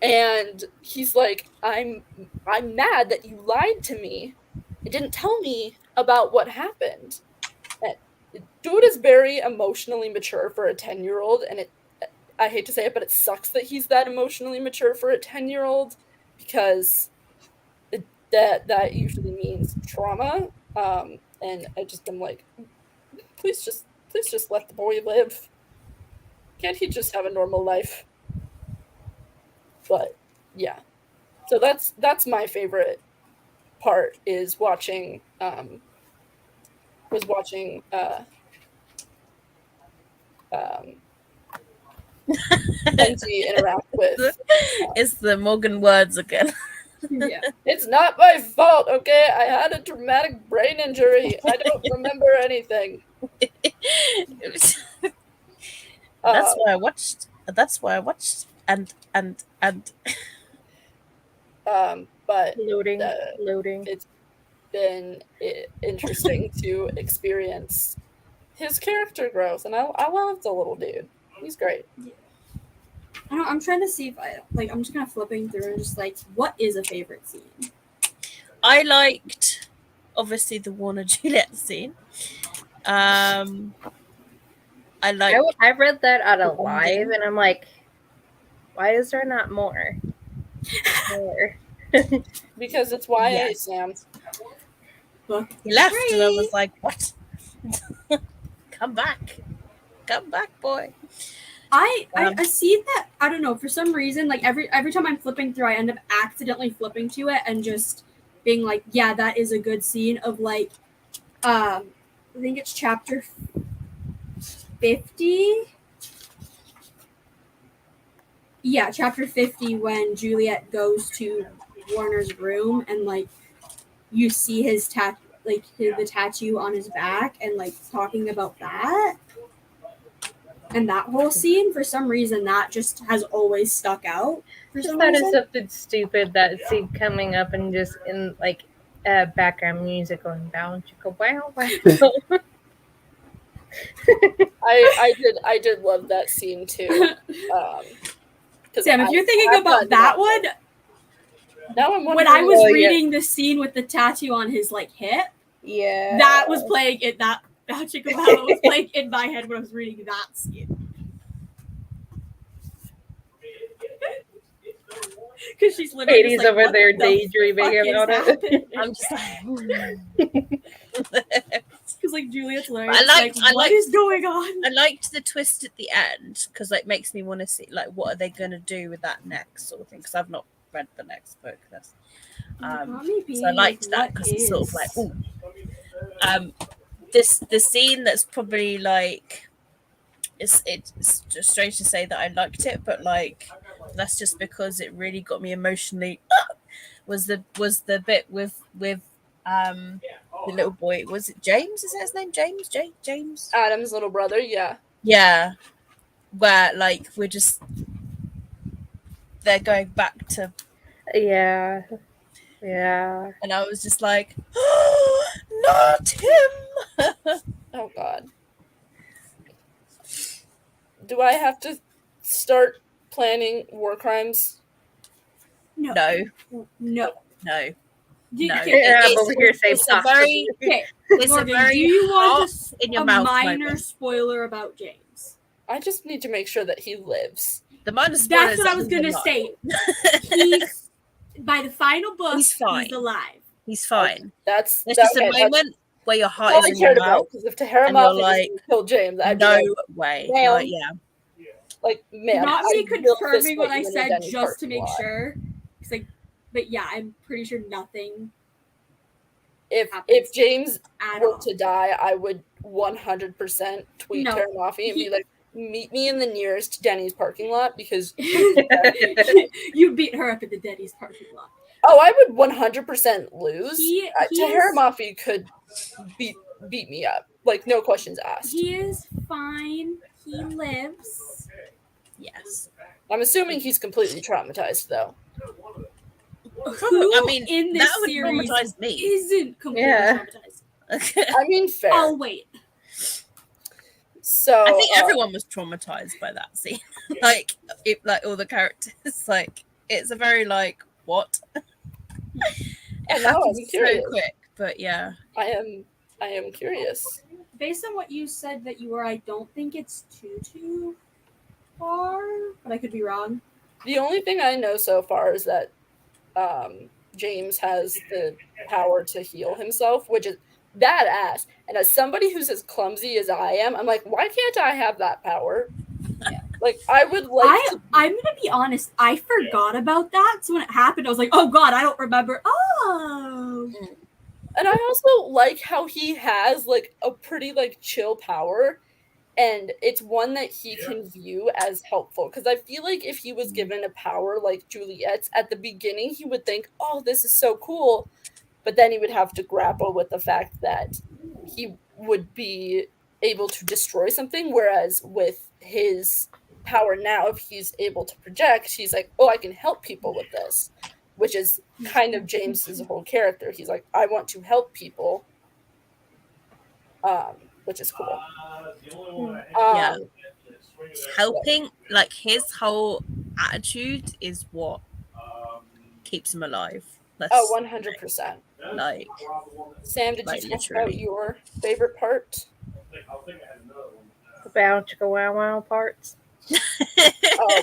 And he's like, I'm mad that you lied to me. It didn't tell me about what happened. And dude is very emotionally mature for a 10-year-old, and I hate to say it, but it sucks that he's that emotionally mature for a 10-year-old, because that usually means trauma. And I just am like, please just let the boy live. Can't he just have a normal life? But yeah, so that's my favorite part, is watching Kenji interact with. It's the Morgan words again. Yeah. It's not my fault, okay? I had a traumatic brain injury. I don't remember anything. That's why I watched. And but loading. It's been interesting to experience his character growth, and I love the little dude. He's great. I'm trying to see if I'm just kind of flipping through and just like, what is a favorite scene? I liked, obviously, the Warner Juliet scene. I like. I read that on a the live, ending. and I'm like, why is there not more? More. Because it's YA, Yes. Sam. Book He left, and I three. was like, "What? Come back, boy!" I see that. I don't know, for some reason, like every time I'm flipping through, I end up accidentally flipping to it and just being like, yeah, that is a good scene of like, I think it's chapter 50. Yeah, chapter 50, when Juliet goes to Warner's room and like you see his the tattoo on his back and like talking about that. And that whole scene, for some reason, that just has always stuck out. For Just some thought of reason. something stupid, that scene coming up and just in like background music going bow chicka wow wow. I did love that scene too. Sam, if you're thinking about that one, now I'm when I wondering. was Oh, yeah. reading the scene with the tattoo on his like hip, Yeah. that was playing it. That Chicka Wow was playing in my head when I was reading that scene. Because she's literally Katie's just like, over what there the daydreaming fuck about is it. happening? I'm just like, Because like Juliet's literally I what is going on? I liked the twist at the end because like makes me want to see like what are they going to do with that next sort of thing, because I've not read the next book. That's so I liked that because it's sort of like, ooh. The scene that's probably like it's just strange to say that I liked it, but like that's just because it really got me emotionally. Was the bit with the little boy? Was it James? Is that his name? James? Adam's little brother, yeah. Yeah, where like they're going back to. Yeah. Yeah. And I was just like, oh, not him. Oh God. Do I have to start planning war crimes? No. No. Yeah, but we're here to say it's a very okay. It's Morgan, a very do you want in your a mouth minor moment. spoiler about James? I just need to make sure that he lives. The minor spoiler. That's what I was gonna say. He's by the final book. He's fine. He's alive. He's fine. That's just a moment where your heart is in your mouth. Because if Tahara and you're Moffat like, killed James, I'd no be like, way. "Ma'am." Like, yeah. Like, man, Not me confirming what I said Denny's just to parking make lot. sure. It's like, but yeah, I'm pretty sure nothing. If James at were all. to die, I would 100% tweet Tahara Moffat and be like, "Meet me in the nearest Denny's parking lot," because you beat her up at the Denny's parking lot. Oh, I would 100% lose. Tahara Moffat could beat me up, like no questions asked. He is fine. He lives. Yes. I'm assuming he's completely traumatized, though. Who I mean, in this that would series traumatize me. isn't completely traumatized? I mean, fair. I'll wait. So I think everyone was traumatized by that scene. like all the characters. Like it's a very like what? It happens so quick, but yeah. I am curious. Based on what you said that you were, I don't think it's too far, but I could be wrong. The only thing I know so far is that James has the power to heal himself, which is badass. And as somebody who's as clumsy as I am, I'm like, why can't I have that power? Yeah. Like, I would like I'm gonna be honest, I forgot about that. So when it happened, I was like, oh God, I don't remember. Oh. And I also like how he has like a pretty like chill power, and it's one that he can view as helpful. Because I feel like if he was given a power like Juliet's at the beginning, he would think, oh, this is so cool. But then he would have to grapple with the fact that he would be able to destroy something. Whereas with his power now, if he's able to project, he's like, oh, I can help people with this. Which is kind of James's whole character. He's like, I want to help people, which is cool. Helping, like his whole attitude is what keeps him alive. Oh, 100%. Like, Sam, did like you talk literally. about your favorite part? The bound chicka wow wow parts. Oh,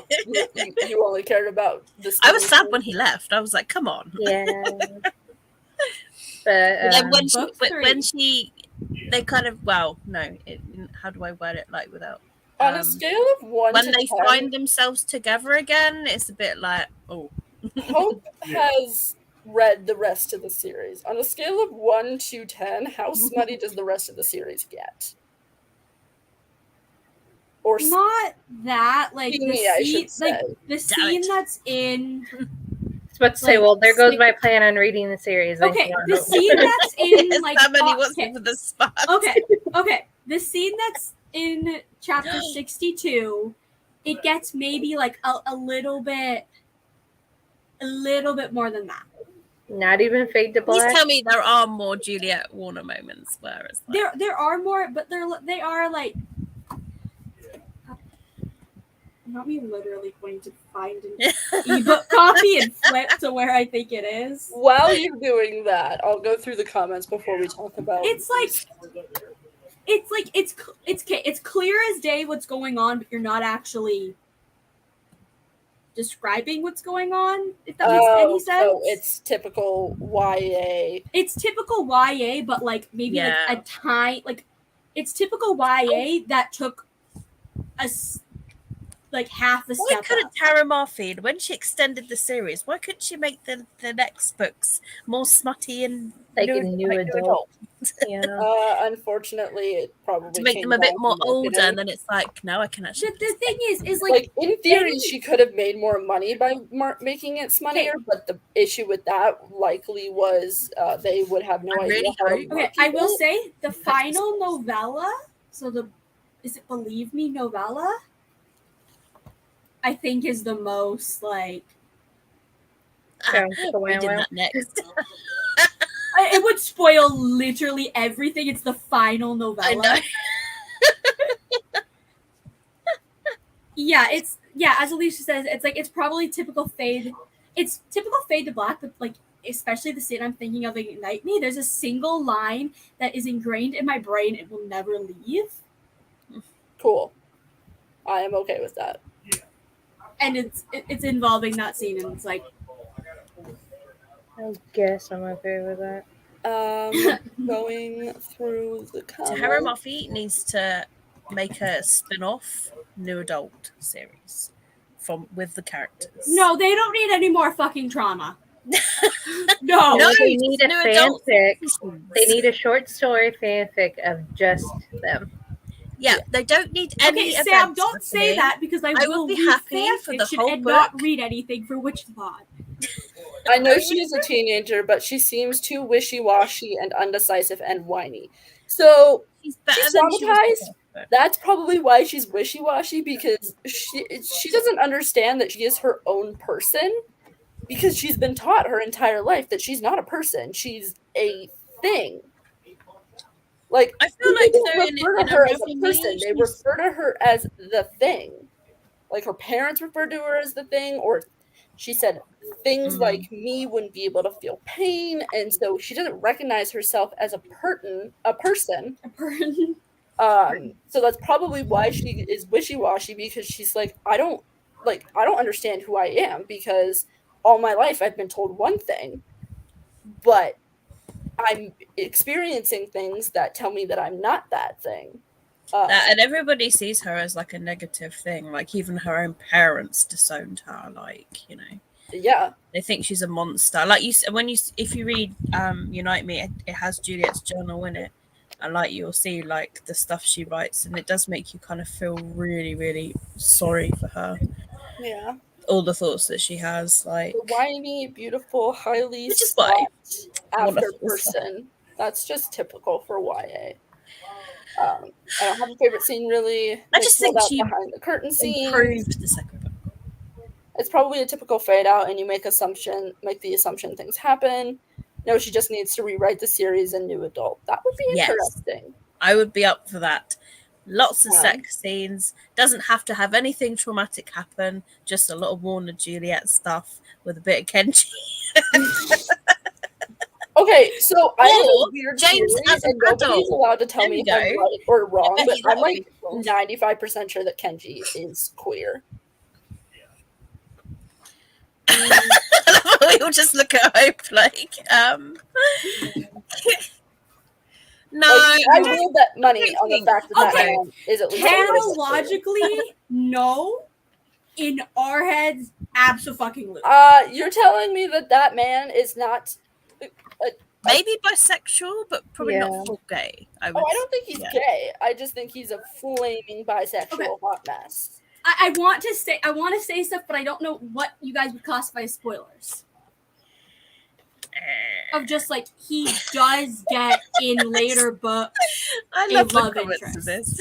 you only cared about the I was sad steamy when he left. I was like, come on. Yeah. But then But when they kind of, well, no, how do I word it like without On a scale of 1 when to they 10, find themselves together again, it's a bit like, oh. Hope has read the rest of the series. On a scale of 1 to 10, how smutty does the rest of the series get? Or Not that, like, the steamy, I scene, should say. like, the Damn scene it. that's in, I was about to say, like, well, there goes six- my plan on reading the series. Thanks okay, a lot, the Hope. scene that's in, like, Somebody wants okay, me for the spot. okay, the scene that's in chapter 62, it gets maybe, like, a little bit more than that. Not even fade to Please black. tell me there are more Juliet Warner moments where it's like, There are more, but they are, like, not me literally going to find an ebook copy and flip to where I think it is. While you're doing that, I'll go through the comments before we talk about. It's clear as day what's going on, but you're not actually describing what's going on. If that makes any sense. So it's typical YA. It's typical YA, but like maybe Yeah. like a tiny like it's typical YA that took like half a why step couldn't up. Tara Marfield, when she extended the series, why couldn't she make the next books more smutty and Like a new adult. Yeah. Unfortunately, it probably to make came them a bit down more to older, marketing. and then it's like, no, I can actually. The thing is like in theory, she could have made more money by making it smuttier, but the issue with that likely was they would have no I idea really how to hope- okay, market I will it. say the final novella, so is it Believe Me novella? I think is the most like reading that next. it would spoil literally everything. It's the final novella. I know. Yeah, as Alicia says, it's probably typical fade. It's typical fade to black, but like especially the scene I'm thinking of Ignite Me. There's a single line that is ingrained in my brain and will never leave. Cool. I am okay with that. And it's involving that scene, and it's like I guess I'm okay with that. Going through the comments. Tara Moffat needs to make a spin-off new adult series with the characters. no, they don't need any more fucking trauma. No, They need a new adult fanfic. series. They need a short story fanfic of just them. Yeah, they don't need any. okay, Sam, events don't say happening. that because I will be read happy fan for the fiction whole and not book. read anything for Witchpod. I know she is a teenager, but she seems too wishy-washy and undecisive and whiny. So She's better she's than she was traumatized. before. That's probably why she's wishy-washy, because she doesn't understand that she is her own person, because she's been taught her entire life that she's not a person, she's a thing. Like, I feel they like don't though refer in to her as a Unravel person, Me, they she's- refer to her as the thing. Like, her parents referred to her as the thing, or she said things like me wouldn't be able to feel pain, and so she doesn't recognize herself as a person. So that's probably why she is wishy-washy, because she's like, I don't understand who I am, because all my life I've been told one thing, but I'm experiencing things that tell me that I'm not that thing. and everybody sees her as like a negative thing. Like even her own parents disowned her. Like, you know, Yeah, they think she's a monster. Like if you read Unite Me, it has Juliet's journal in it, and like you'll see like the stuff she writes, and it does make you kind of feel really, really sorry for her. yeah. All the thoughts that she has, like The whiny, beautiful, highly which is why after wonderful person. That's just typical for YA. I don't have a favorite scene really. I just think she behind the curtain scene. improved the second book. It's probably a typical fade out, and you make the assumption things happen. No, she just needs to rewrite the series in new adult. That would be Yes. interesting. I would be up for that. Lots of sex scenes. Doesn't have to have anything traumatic happen. Just a lot of Warner Juliet stuff with a bit of Kenji. Okay, so I have a weird James theory, as an and nobody's adult. allowed to tell There me we if I'm go. right or wrong, bet but you I'm that'll be like cool. 95% sure that Kenji is queer. We all just look at Hope like, no. Like, I will bet money on the fact that that Okay, man is at least chronologically, no. In our heads, absolutely. You're telling me that that man is not Maybe bisexual, but probably Yeah. not full gay. I don't think he's gay. I just think he's a flaming bisexual hot mess. I want to say stuff, but I don't know what you guys would classify as spoilers. Of just like he does get in later books. I love the comments of this.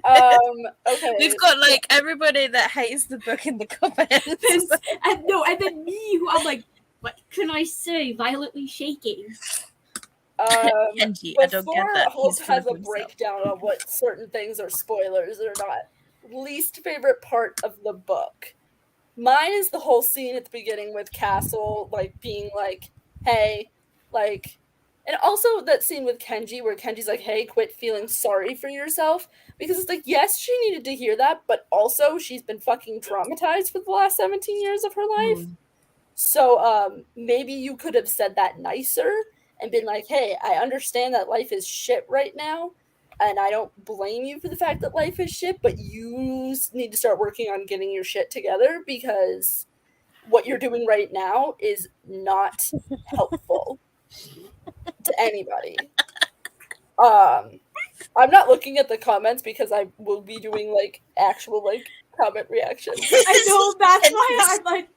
Okay. We've got like everybody that hates the book in the comments. and then me, who I'm like, what can I say? Violently shaking. Kenji, I don't get that. Hope has a breakdown on what certain things are spoilers or not. Least favorite part of the book. Mine is the whole scene at the beginning with Castle, like, being like, hey, like, and also that scene with Kenji where Kenji's like, hey, quit feeling sorry for yourself. Because it's like, yes, she needed to hear that, but also she's been fucking traumatized for the last 17 years of her life. So maybe you could have said that nicer and been like, hey, I understand that life is shit right now, and I don't blame you for the fact that life is shit, but you need to start working on getting your shit together because what you're doing right now is not helpful to anybody. I'm not looking at the comments because I will be doing like actual like comment reactions. I know, that's why I'm like.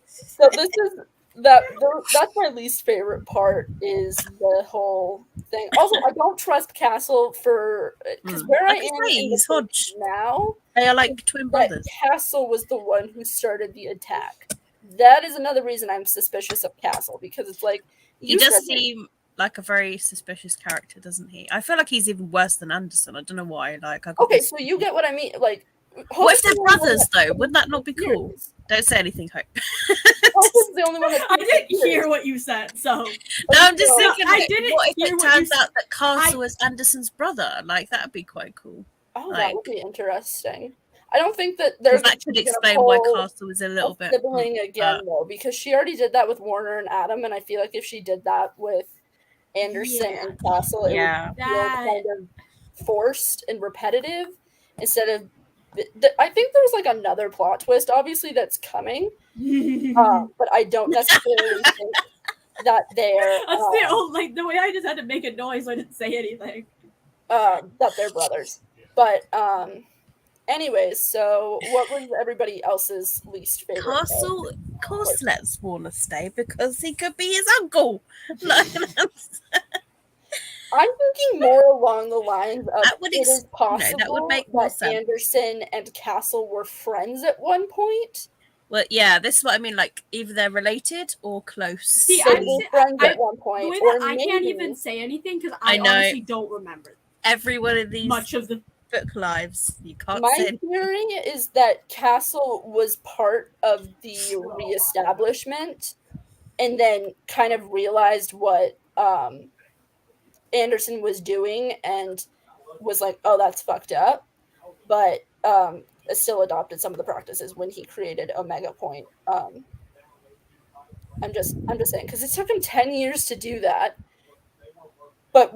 So this is that's my least favorite part is the whole thing. Also, I don't trust Castle for because where I am in the book now, they are like twin brothers. Castle was the one who started the attack. That is another reason I'm suspicious of Castle because it's like he does seem like a very suspicious character, doesn't he? I feel like he's even worse than Anderson. I don't know why. Like, okay, so you get what I mean. Like, what if they're brothers though? Wouldn't that not be cool? Don't say anything, Hope. Hope's the only one that I didn't hear what you said, so no, I'm just thinking. I didn't what if hear it turns out that Castle is Anderson's brother? Like, that'd be quite cool. Oh, that would be interesting. I don't think that there's that could explain why Castle is a little bit sibling again though, because she already did that with Warner and Adam, and I feel like if she did that with Anderson and Castle, it would feel kind of forced and repetitive instead of. I think there's like another plot twist, obviously, that's coming, but I don't necessarily think that they're. That's the old, like the way I just had to make a noise. So I didn't say anything. That they're brothers, but anyways, so what was everybody else's least favorite? Castle, of course, lets Warner stay because he could be his uncle. I'm thinking more along the lines of it is possible that would make more sense. Anderson and Castle were friends at one point. Well, yeah, this is what I mean. Like, either they're related or close. See, they were friends at one point. The way that I can't even say anything because I honestly don't remember every one of these much of the book lives. You can't. My theory is that Castle was part of the reestablishment, and then kind of realized what Anderson was doing and was like, oh, that's fucked up, but still adopted some of the practices when he created Omega Point. I'm just saying because it took him 10 years to do that, but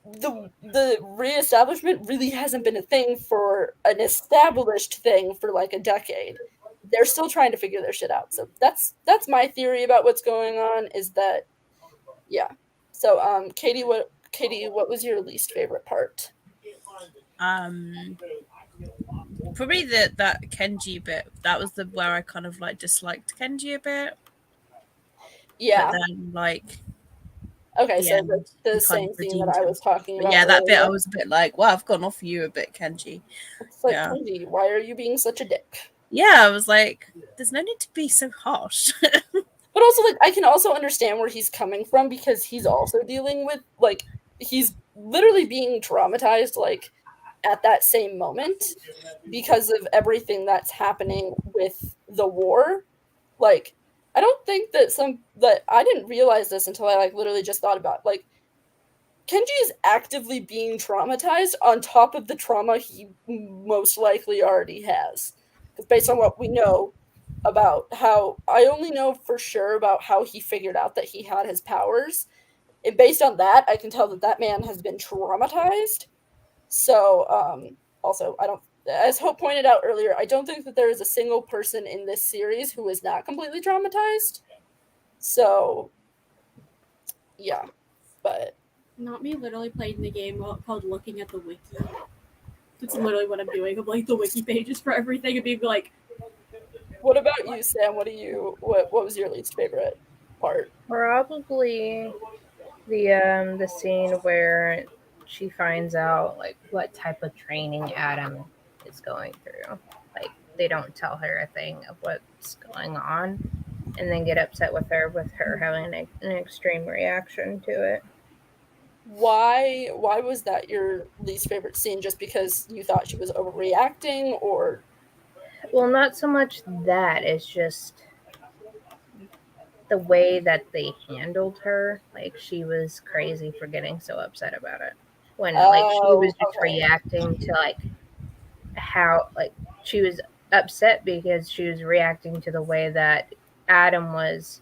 the reestablishment really hasn't been a thing for an established thing for like a decade. They're still trying to figure their shit out. So that's my theory about what's going on is that, yeah. So Katie, what was your least favorite part? Probably that Kenji bit. That was where I kind of like disliked Kenji a bit. Yeah. But then like. Okay, so the same thing that I was talking about. Yeah, that bit I was a bit like, well, I've gone off you a bit, Kenji. It's like, Kenji, why are you being such a dick? Yeah, I was like, there's no need to be so harsh. But also, like, I can also understand where he's coming from because he's also dealing with, like, he's literally being traumatized, like, at that same moment because of everything that's happening with the war. Like, I don't think that I didn't realize this until I like literally just thought about it. Like, Kenji is actively being traumatized on top of the trauma he most likely already has. Because based on what we know about how, I only know for sure about how he figured out that he had his powers. And based on that, I can tell that that man has been traumatized. So, also, I don't, as Hope pointed out earlier, I don't think that there is a single person in this series who is not completely traumatized. So, yeah, but Not me literally playing the game called Looking at the Wiki. That's literally what I'm doing. I'm like the wiki pages for everything and being like, what about you, Sam? What was your least favorite part? Probably the scene where she finds out like what type of training Adam is going through. Like they don't tell her a thing of what's going on, and then get upset with her having an extreme reaction to it. Why was that your least favorite scene? Just because you thought she was overreacting, or Well, not so much that. It's just the way that they handled her. Like she was crazy for getting so upset about it. When like she was just okay. reacting to like how like she was upset because she was reacting to the way that Adam was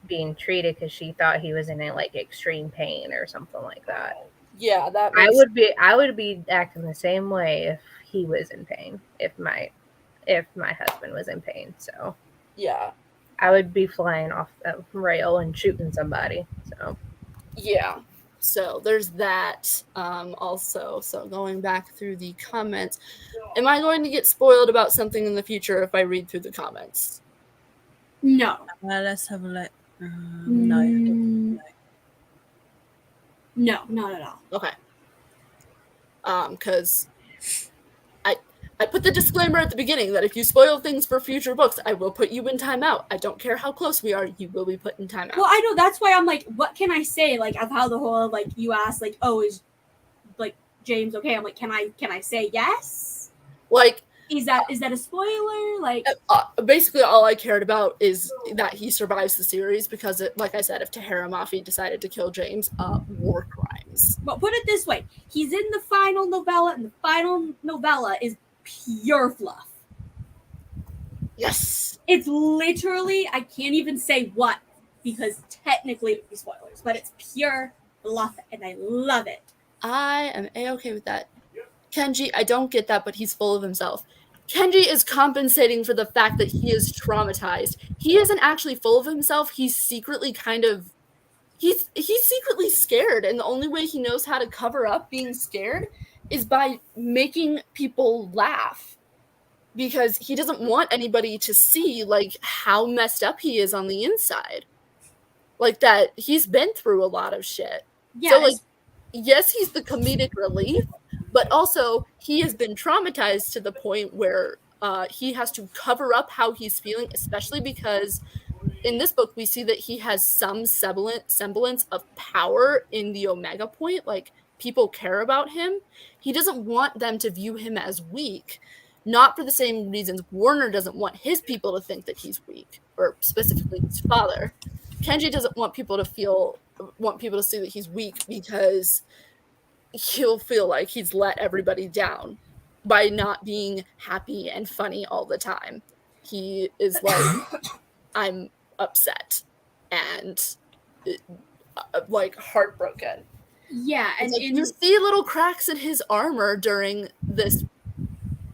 being treated because she thought he was in like extreme pain or something like that. Yeah, that I makes would be acting the same way if he was in pain, if my husband was in pain. So yeah. I would be flying off the rail and shooting somebody. So Yeah. So there's that. Also, so going back through the comments, am I going to get spoiled about something in the future if I read through the comments? no. Let's have a look. No. No, not at all. Okay. Because I put the disclaimer at the beginning that if you spoil things for future books, I will put you in timeout. I don't care how close we are, you will be put in timeout. Well, I know that's why I'm like, what can I say? Like, of how the whole like you asked, like, oh, is like James okay? I'm like, can I say yes? Like, is that a spoiler? Like, basically all I cared about is that he survives the series because, like I said, if Tahara Mafi decided to kill James, war crimes. But put it this way, he's in the final novella, and the final novella is pure fluff. Yes. It's literally, I can't even say what, because technically it would be spoilers, but it's pure fluff, and I love it. I am A-okay with that. Kenji, I don't get that, but he's full of himself. Kenji is compensating for the fact that he is traumatized. He isn't actually full of himself. He's secretly he's secretly scared, and the only way he knows how to cover up being scared is by making people laugh, because he doesn't want anybody to see like how messed up he is on the inside. Like that he's been through a lot of shit. Yeah, so like yes, he's the comedic relief, but also he has been traumatized to the point where he has to cover up how he's feeling, especially because in this book we see that he has some semblance of power in the Omega Point. Like, people care about him. He doesn't want them to view him as weak, not for the same reasons Warner doesn't want his people to think that he's weak, or specifically his father. Kenji doesn't want people to see that he's weak because he'll feel like he's let everybody down by not being happy and funny all the time. He is like, I'm upset and like heartbroken. yeah, and like, you see little cracks in his armor during this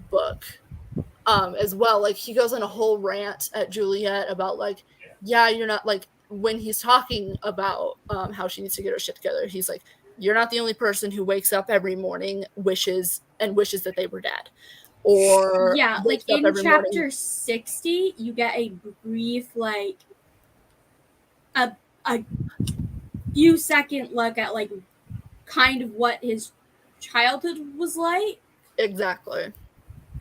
book as well. Like, he goes on a whole rant at Juliet about like, yeah, you're not, like, when he's talking about how she needs to get her shit together, he's like, you're not the only person who wakes up every morning wishes that they were dead, or yeah, like wakes up in every chapter morning. 60 you get a brief, like a few second look at like kind of what his childhood was like, Exactly.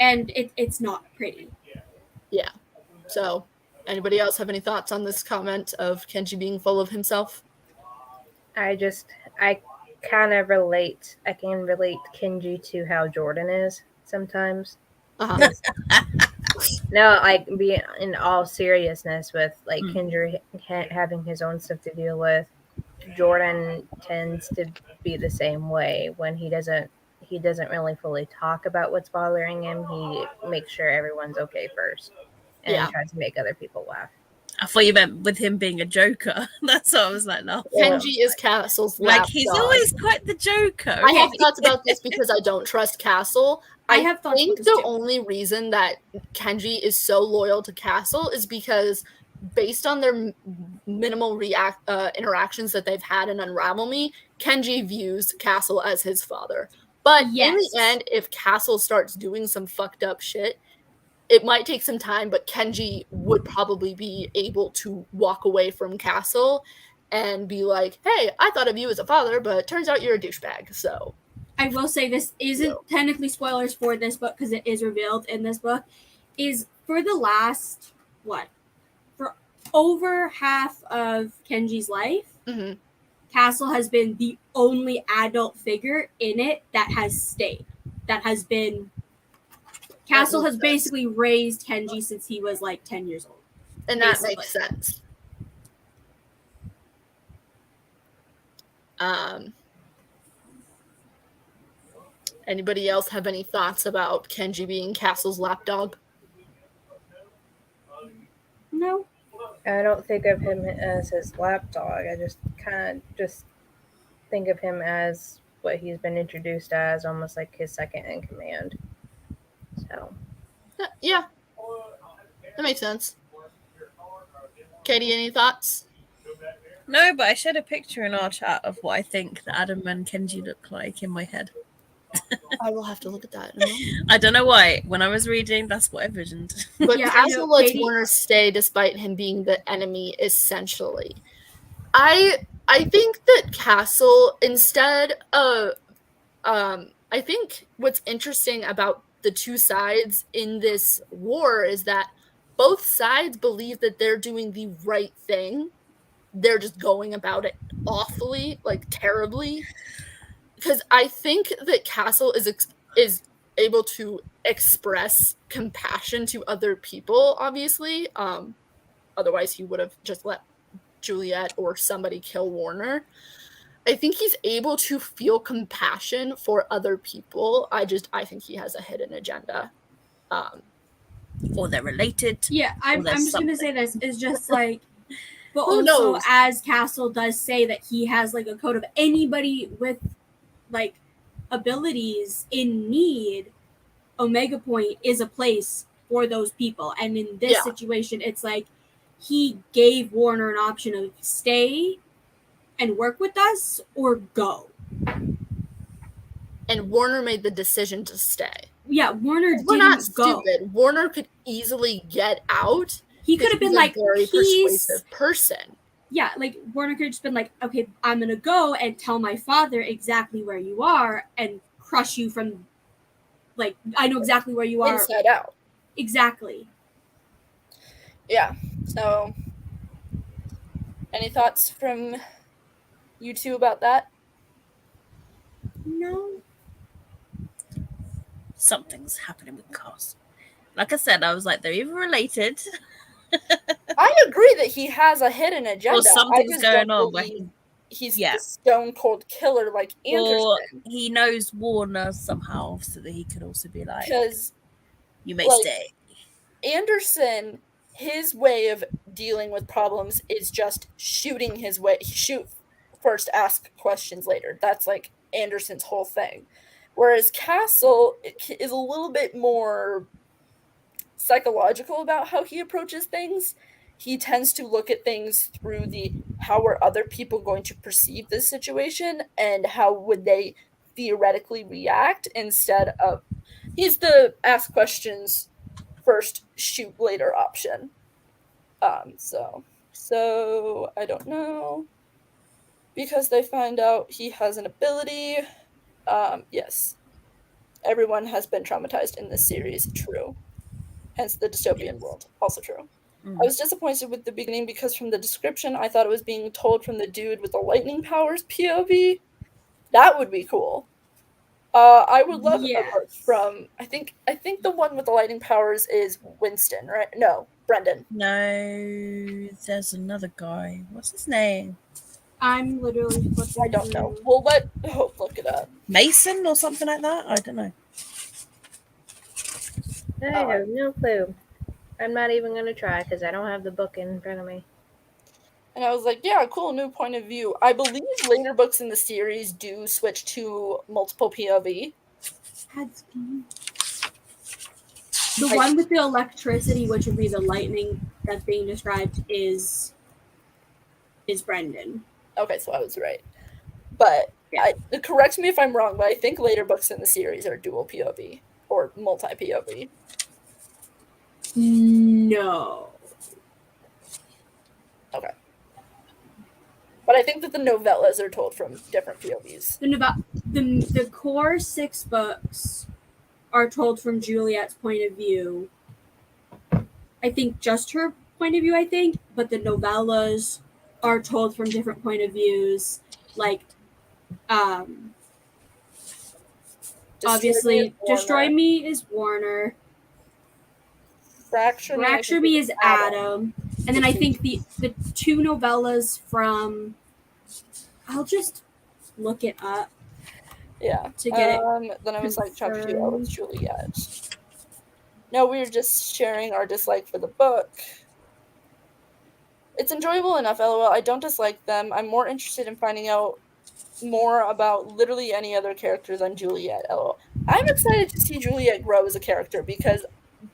and it's not pretty. Yeah. So, anybody else have any thoughts on this comment of Kenji being full of himself? I kind of relate. I can relate Kenji to how Jordan is sometimes. Uh-huh. No, like be in all seriousness with like Kendra having his own stuff to deal with. Jordan tends to be the same way when he doesn't really fully talk about what's bothering him. He makes sure everyone's okay first and tries to make other people laugh. I thought you meant with him being a joker. That's what I was like, no. Kenji is Castle's like he's always quite the joker. I have thoughts about this because I don't trust Castle. I think the only reason that Kenji is so loyal to Castle is because based on their minimal interactions that they've had in Unravel Me, Kenji views Castle as his father. But in the end, if Castle starts doing some fucked up shit, it might take some time, but Kenji would probably be able to walk away from Castle and be like, hey, I thought of you as a father, but it turns out you're a douchebag, so. I will say this isn't technically spoilers for this book because it is revealed in this book, is for the last, for over half of Kenji's life, Castle has been the only adult figure in it that has stayed, that has been... Castle has basically raised Kenji since he was like 10 years old. And that makes sense. Anybody else have any thoughts about Kenji being Castle's lapdog? No. I don't think of him as his lapdog. I just kind of just think of him as what he's been introduced as, almost like his second in command. So. Yeah. That makes sense. Katie, any thoughts? No, but I shared a picture in our chat of what I think that Adam and Kenji look like in my head. I will have to look at that in a moment. I don't know why. When I was reading, that's what I visioned. But Castle lets Warner stay despite him being the enemy, essentially. I think that Castle, instead of... I think what's interesting about the two sides in this war is that both sides believe that they're doing the right thing. They're just going about it awfully, like terribly. Because I think that Castle is able to express compassion to other people, obviously. Otherwise, he would have just let Juliet or somebody kill Warner. I think he's able to feel compassion for other people. I think he has a hidden agenda. Or they're related. Yeah, I'm just going to say this. It's just like... But Who also, knows? as Castle does say that he has like a code of anybody with like abilities in need, Omega Point is a place for those people. And in this situation, it's like he gave Warner an option of stay and work with us or go. And Warner made the decision to stay. Yeah, Warner didn't We're not go. stupid. Warner could easily get out. He could have been like, a very persuasive person. Yeah, like Warner could have just been like, okay, I'm going to go and tell my father exactly where you are and crush you from, like, I know exactly where you are. Inside out. Exactly. Yeah, so any thoughts from you two about that? No. Something's happening with Castle. Like I said, I was like, they're either related. I agree that he has a hidden agenda. Or something's going on. He's the stone cold killer like Anderson. Or he knows Warner somehow so that he could also be like, because you may stay. Anderson, his way of dealing with problems is just shooting his way. Shoot first, ask questions later. That's like Anderson's whole thing. Whereas Castle is a little bit more psychological about how he approaches things. He tends to look at things through the how are other people going to perceive this situation and how would they theoretically react, instead of he's the ask questions first, shoot later option. So I don't know, because they find out he has an ability. Yes, everyone has been traumatized in this series. True. Hence the dystopian world. Also true. I was disappointed with the beginning because from the description, I thought it was being told from the dude with the lightning powers POV. That would be cool. I would love a book Yes. from I think the one with the lightning powers is Winston, right? No, Brendan. No, there's another guy. What's his name? I'm literally flipping I don't know. through. We'll let Hope look it up. Mason or something like that? I don't know. I have no clue. I'm not even going to try because I don't have the book in front of me. And I was like, yeah, cool, new point of view. I believe later books in the series do switch to multiple POV. The one with the electricity, which would be the lightning that's being described, is Brendan. Okay, so I was right. But Yeah. correct me if I'm wrong, but I think later books in the series are dual POV or multi POV. No. Okay. But I think that the novellas are told from different POVs. The core 6 books are told from Juliet's point of view. I think just her point of view, but the novellas are told from different point of views. Like, obviously, Destroy Me is Warner. Fracture Me is Adam. And then I think the 2 novellas from... I'll just look it up. Yeah. To get it. Then I was like, chapter 2, oh, it's Juliet. No, we were just sharing our dislike for the book. It's enjoyable enough, LOL. I don't dislike them. I'm more interested in finding out more about literally any other character than Juliet, LOL. I'm excited to see Juliet grow as a character because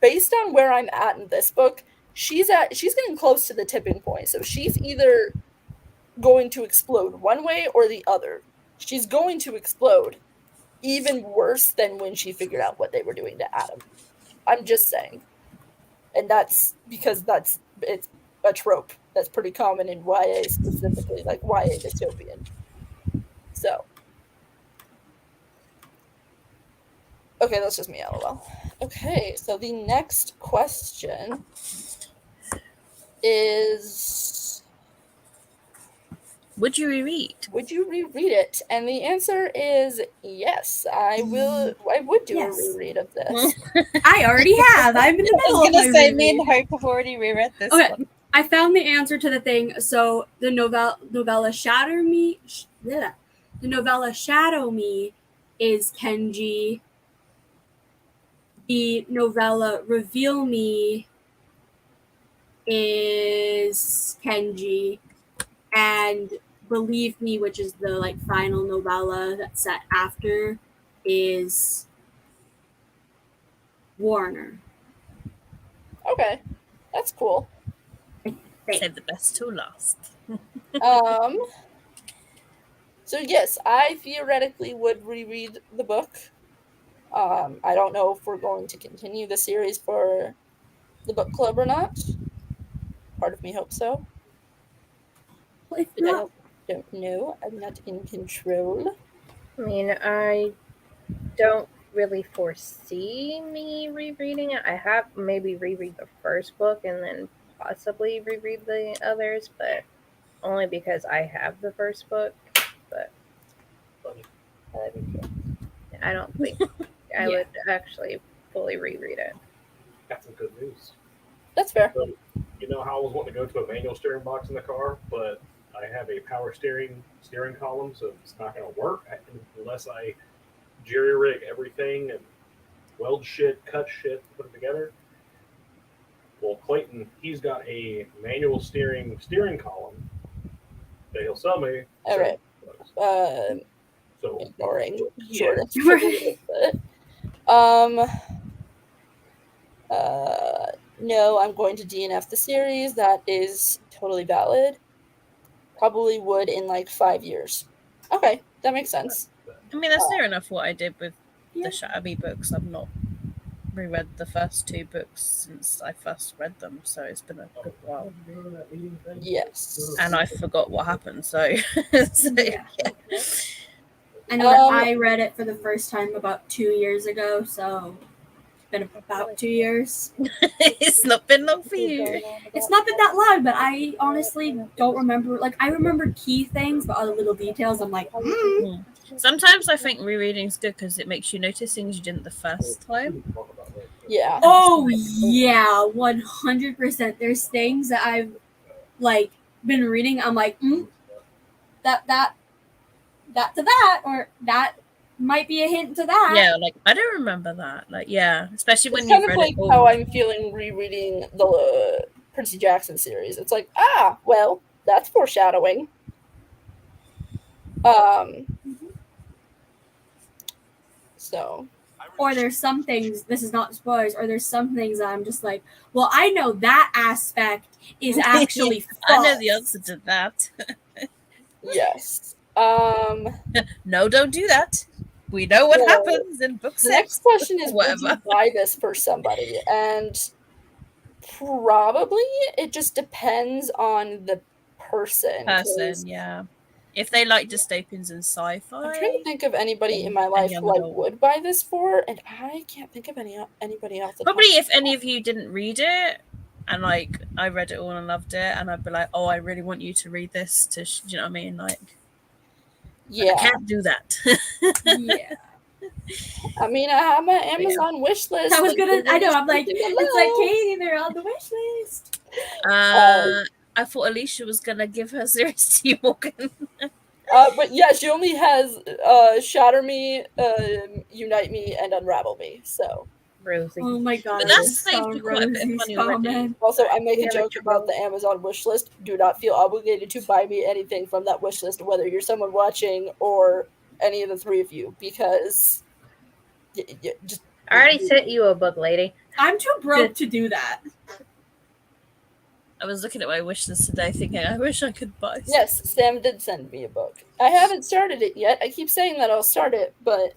based on where I'm at in this book, she's getting close to the tipping point. So she's either going to explode one way or the other. She's going to explode even worse than when she figured out what they were doing to Adam. I'm just saying. And that's because it's a trope that's pretty common in YA, specifically, like YA dystopian. So. Okay, that's just me, LOL. Okay, so the next question is... Would you reread? Would you reread it? And the answer is yes. I would do a reread of this. I already have. I'm in the middle of my say, reread. me and Hope have already reread this one. I found the answer to the thing. So the novella Shadow Me is Kenji. The novella Reveal Me is Kenji. And Believe Me, which is the final novella that's set after, is Warner. Okay. That's cool. Save the best till last. So yes, I theoretically would reread the book. I don't know if we're going to continue the series for the book club or not. Part of me hopes so. Well, if not, I don't know. I'm not in control. I mean, I don't really foresee me rereading it. I have maybe reread the first book and then possibly reread the others, but only because I have the first book. But I don't think I would actually fully reread it. Got some good news. That's fair. So, you know how I was wanting to go to a manual steering box in the car, but I have a power steering column, so it's not going to work unless I jerry rig everything and weld shit, cut shit, put it together. Well, Clayton, he's got a manual steering column that he'll sell me. All right. So ignoring yeah. No, I'm going to DNF the series. That is totally valid. Probably would in 5 years. Okay, that makes sense. I mean, that's near enough what I did with the Shadow books. I've not reread the first 2 books since I first read them, so it's been a good while. Yes. And I forgot what happened, so yeah. I know that I read it for the first time about 2 years ago, so it's been about 2 years. It's not been long for you. It's not been that long, but I honestly don't remember. I remember key things, but other little details, I'm like, Sometimes I think rereading is good because it makes you notice things you didn't the first time. Yeah. Oh yeah, 100%. There's things that I've like been reading. I'm like, that to that, or that might be a hint to that. Yeah, like I don't remember that. Like, yeah, especially when It's you've kind of read like it all. how I'm feeling rereading the Percy Jackson series. It's like, well, that's foreshadowing. So. Or there's some things, this is not spoilers, or there's some things that I'm just like, well, I know that aspect is actually false. I know the answer to that. Yes. No, don't do that. We know what happens in book 6. The next question is, whatever. would you buy this for somebody? And probably it just depends on the person. Yeah. If they like dystopians and sci-fi. I'm trying to think of anybody in my life who I would buy this for, and I can't think of anybody else. Probably if any of you didn't read it, and like I read it all and loved it, and I'd be like, oh, I really want you to read this. Do you know what I mean? Like, yeah, I can't do that. Yeah. I mean, I have my Amazon wish list. I was gonna. I know. I'm like, it's like Katie. They're on the wish list. I thought Alicia was gonna give her series to you, Morgan. But yeah, she only has Shatter Me, Unite Me, and Unravel Me. So. Rosie. Oh my god! But that's saved you quite a bit of money already. Also, I make a joke about the Amazon wish list. Do not feel obligated to buy me anything from that wish list, whether you're someone watching or any of the three of you, because just. I already sent you a book, lady. I'm too broke to do that. I was looking at my wish list today thinking, I wish I could buy some. Yes, Sam did send me a book. I haven't started it yet. I keep saying that I'll start it, but...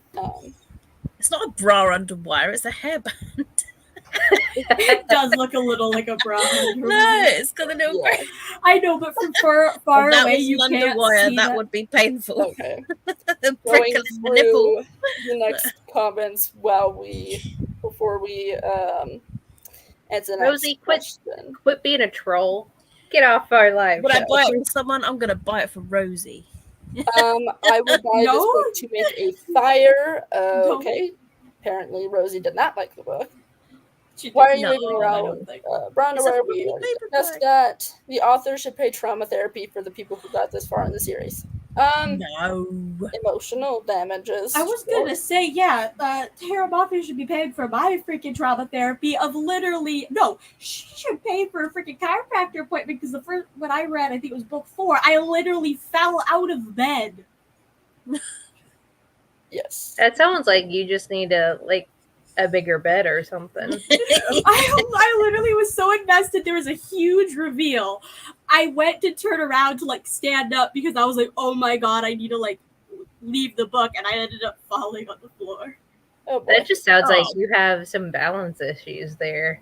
It's not a bra under wire, it's a hairband. It does look a little like a bra. No, it's got a little... Yeah. I know, but from far away, you can't wire, see that would be painful. Okay. Going through nipple. The next comments before we answer the next Rosie, question. quit being a troll. Get off our live Would show. I buy it for someone? I'm going to buy it for Rosie. I would buy this book to make a fire. Okay. Apparently, Rosie did not like the book. Why are you leaving around? Brenda, where we already discussed that. The author should pay trauma therapy for the people who got this far in the series. No. Emotional damages. I was gonna say, yeah, Tara Moffitt should be paid for my freaking trauma therapy of literally, no, she should pay for a freaking chiropractor appointment because the first, when I read, I think it was book 4, I literally fell out of bed. Yes. That sounds like you just need a bigger bed or something. I literally was so invested. There was a huge reveal. I went to turn around to stand up because I was like, oh my god, I need to leave the book, and I ended up falling on the floor. Oh boy. That just sounds like you have some balance issues there.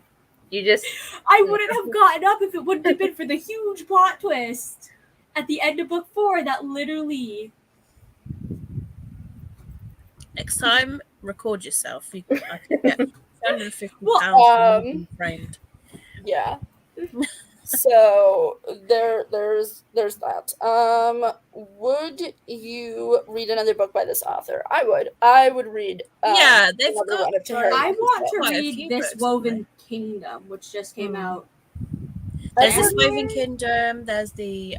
I wouldn't have gotten up if it wouldn't have been for the huge plot twist at the end of book 4 that literally... Next time, record yourself. I can get £250 framed. Yeah. So there's that. Would you read another book by this author? I would. I would read. Yeah, they've got. I want to read This Woven Kingdom, which just came out. There's This Woven Kingdom. There's the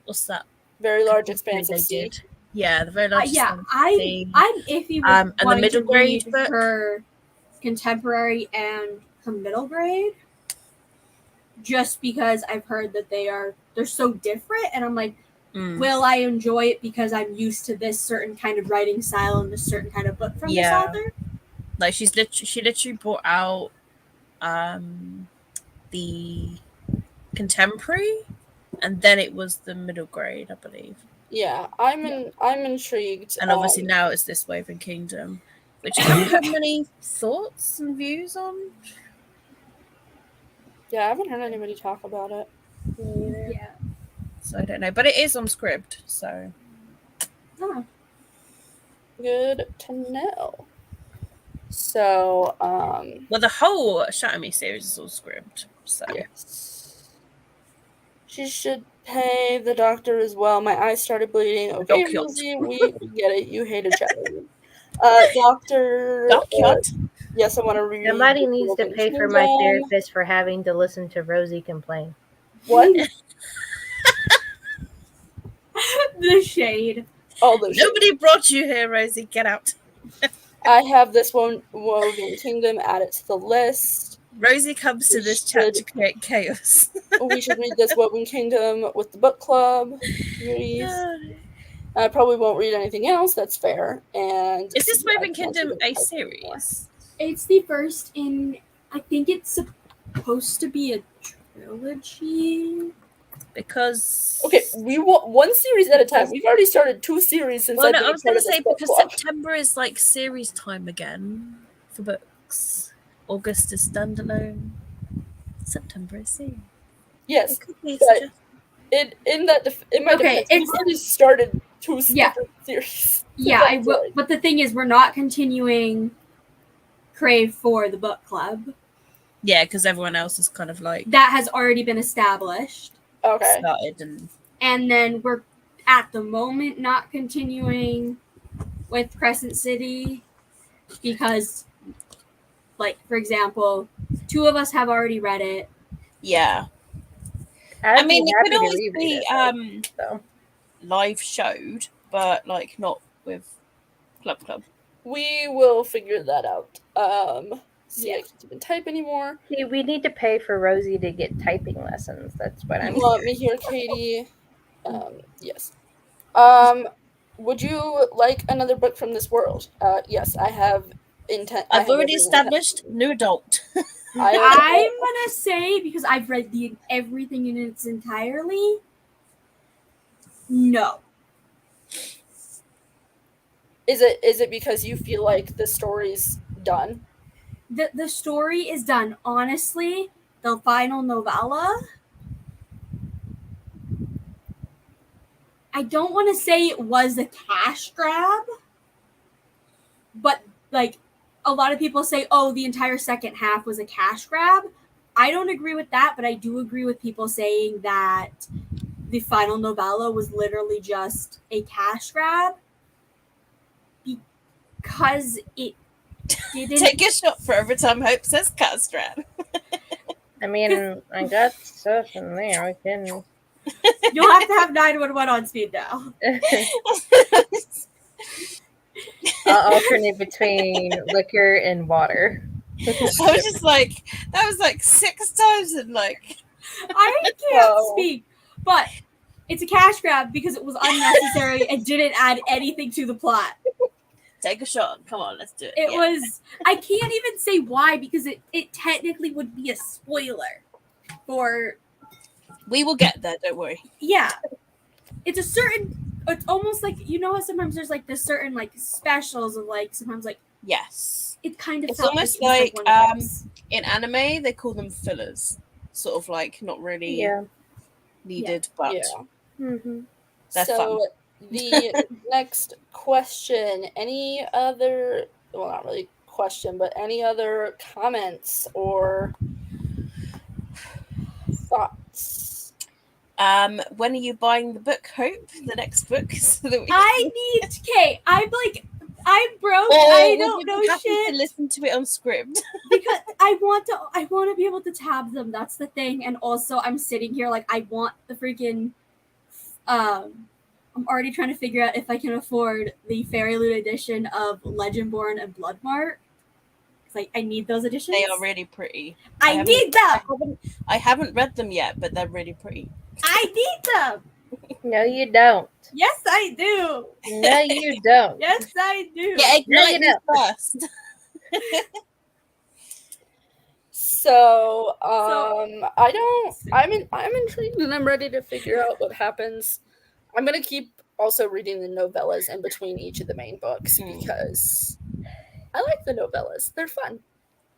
what's that? Very Large Expanse of Sea. Yeah, the Very Large Expanse of Sea. I'm iffy with and the middle grade book. Her contemporary and her middle grade. Just because I've heard that they're so different, and I'm like, will I enjoy it because I'm used to this certain kind of writing style and this certain kind of book from this author? Like she literally brought out the contemporary, and then it was the middle grade, I believe. Yeah, I'm intrigued. And obviously now it's This Woven Kingdom, which I don't have many thoughts and views on. Yeah, I haven't heard anybody talk about it. Yeah. So I don't know. But it is on Scribd, so. Oh. Good to know. So, well, the whole Shatter Me series is all Scribd, so. Yes. She should Hey, the doctor as well. My eyes started bleeding. Okay, Dockyot. Rosie, we get it. You hated chatting. Doctor. Dockyot. Yes, I want to read. Somebody needs to Bookworming pay for my Kingdom. therapist for having to listen to Rosie complain. What? The shade. All those. Nobody brought you here, Rosie. Get out. I have this one, Woven Kingdom, added to the list. Rosie comes to We this chat to should- create chaos. We should read this Woven Kingdom with the book club. I probably won't read anything else. That's fair. And Is this I Woven can't Kingdom even a type anymore. series? It's the first in. I think it's supposed to be a trilogy. Because Okay, we want one series at a time. We've already started 2 series since well, I've no, been I was part going of to this say book because club. September is like series time again for books. August is standalone. September is series. Yes, It could be but suggested. it might Okay, depend. We've it's- already started 2 Yeah. different series. Yeah, I will. But the thing is, we're not continuing Crave for the book club. Yeah, because everyone else is kind of like That has already been established. Okay. started and And then we're at the moment not continuing with Crescent City because, like, for example, 2 of us have already read it. yeah. I'd I mean, be it happy could to always reread be it. So. live showed, but like not with Club. We will figure that out. See, Yeah. I can't even type anymore. See, we need to pay for Rosie to get typing lessons. That's what I'm. You want me here, Katie? Yes. Would you like another book from this world? Yes, I have intent. I've already established new adult. I'm gonna say, because I've read everything in its entirely, no. Is it because you feel like the story's done? The story is done. Honestly, the final novella, I don't want to say it was a cash grab, but like a lot of people say, oh, the entire second half was a cash grab. I don't agree with that, but I do agree with people saying that the final novella was literally just a cash grab because it didn't. Take a shot for every time Hope says Castrat. I mean, I got stuff in there. I can. You'll have to have 911 on speed now. I'll alternate between liquor and water. I was just like, that was like 6 times in like. I can't speak, but it's a cash grab because it was unnecessary and didn't add anything to the plot. Take a shot. Come on, let's do it. It was. I can't even say why because it technically would be a spoiler for. We will get there. Don't worry. Yeah, it's a certain. It's almost like, you know how sometimes there's like this certain like specials of like sometimes like Yes. it kind of It's felt almost like it was like, one of those. In anime, they call them fillers. Sort of like not really Yeah. needed, but Mm-hmm. they're So the next question, any other, well, not really question, but any other comments or thoughts? when are you buying the book, Hope? The next book? So that we I need. Okay, I'm broke. Or I would don't you know be happy shit. to listen to it on script? Because I want to be able to tab them. That's the thing. And also I'm sitting here like I want the freaking I'm already trying to figure out if I can afford the Fairy Loot edition of Legendborn and Bloodmark. It's like I need those editions. They are really pretty. I need them. I haven't read them yet, but they're really pretty. I need them. No, you don't. Yes, I do. No, you don't. Yes, I do. Yeah, ignite you me first. So, I'm intrigued and I'm ready to figure out what happens. I'm gonna keep also reading the novellas in between each of the main books because I like the novellas. They're fun.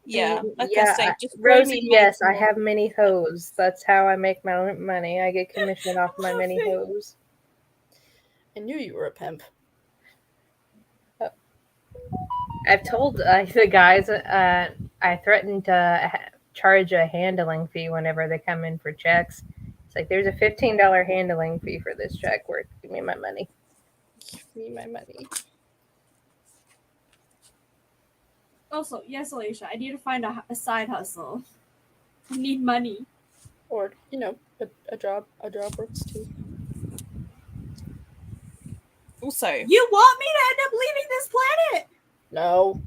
Yeah, like Yeah, I say, just throw Rosie, me yes, more. I have mini hose. That's how I make my money. I get commission off my mini hose. I knew you were a pimp. I've told the guys I threatened to charge a handling fee whenever they come in for checks. like there's a $15 handling fee for this check. Worth, give me my money. Give me my money. Also, yes, Alicia, I need to find a side hustle. I need money. Or, you know, a job. A job works too. Also, You want me to end up leaving this planet? No.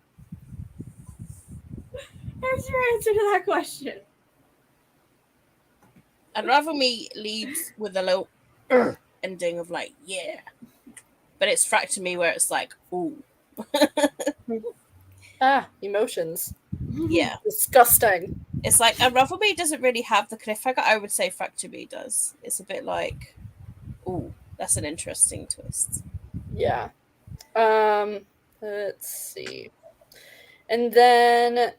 There's your answer to that question. Unravel Me leads with a little ending of like, yeah. But it's Fracture Me where it's like, ooh. Emotions. Yeah. Disgusting. It's like Unravel Me doesn't really have the cliffhanger. I would say Fracture Me does. It's a bit like, ooh, that's an interesting twist. Yeah. Let's see. And then